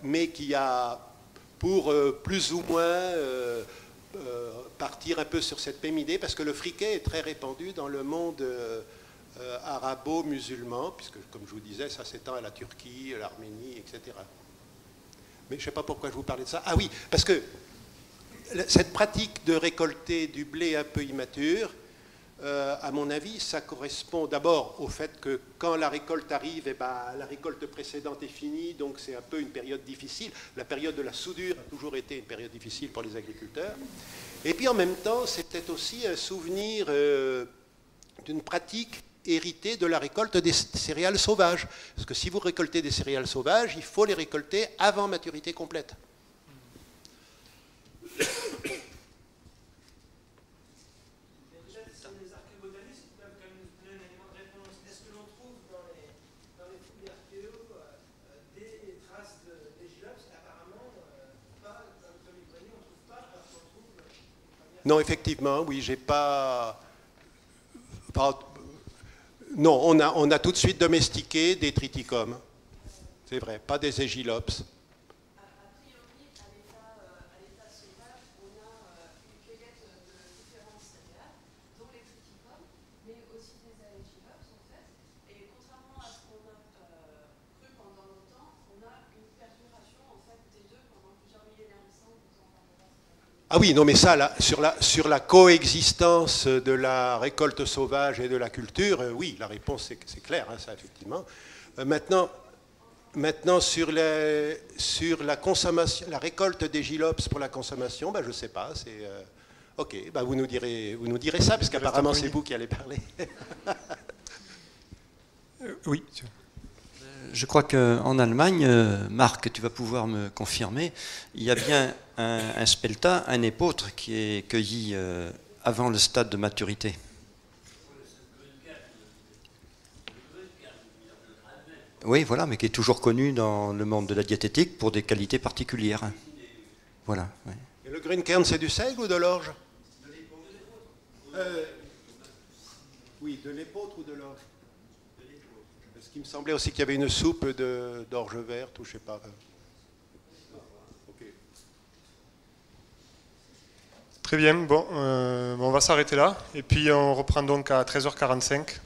mais qui a, pour plus ou moins partir un peu sur cette même idée, parce que le friquet est très répandu dans le monde arabo-musulman, puisque, comme je vous disais, ça s'étend à la Turquie, à l'Arménie, etc. Mais je ne sais pas pourquoi je vous parlais de ça. Ah oui, parce que cette pratique de récolter du blé un peu immature, à mon avis, ça correspond d'abord au fait que quand la récolte arrive, eh ben, la récolte précédente est finie, donc c'est un peu une période difficile. La période de la soudure a toujours été une période difficile pour les agriculteurs. Et puis en même temps, c'est peut-être aussi un souvenir d'une pratique héritée de la récolte des céréales sauvages. Parce que si vous récoltez des céréales sauvages, il faut les récolter avant maturité complète. Non, effectivement, oui, j'ai pas... Non, on a tout de suite domestiqué des triticums. C'est vrai, pas des égilops. A priori, à l'état sauvage, on a une cueillette de différentes céréales, dont les triticums, mais aussi des égilops, en fait. Et contrairement à ce qu'on a cru pendant longtemps, on a une perduration, en fait, des deux pendant plusieurs millénaires de sang. Ah oui, non, mais ça, là, sur la coexistence de la récolte sauvage et de la culture, oui, la réponse c'est clair, hein, ça, effectivement. Maintenant sur la consommation, la récolte des égilops pour la consommation, ben, je ne sais pas. Ok, ben, vous nous direz ça, parce qu'apparemment c'est vous qui allez parler. Oui. Je crois qu'en Allemagne, Marc, tu vas pouvoir me confirmer, il y a bien un spelta, un épeautre qui est cueilli avant le stade de maturité. Oui, voilà, mais qui est toujours connu dans le monde de la diététique pour des qualités particulières. Voilà. Ouais. Et le grünkern, c'est du seigle ou de l'orge? De l'épeautre. Oui, de l'épeautre ou de l'orge? Parce qu'il me semblait aussi qu'il y avait une soupe d'orge verte ou je ne sais pas. Okay. Très bien, bon, on va s'arrêter là. Et puis on reprend donc à 13h45.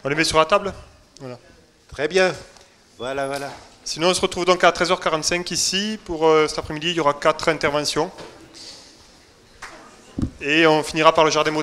On les met sur la table? Voilà. Très bien. Voilà. Sinon, on se retrouve donc à 13h45 ici. Pour cet après-midi, il y aura 4 interventions. Et on finira par le jardin botanique.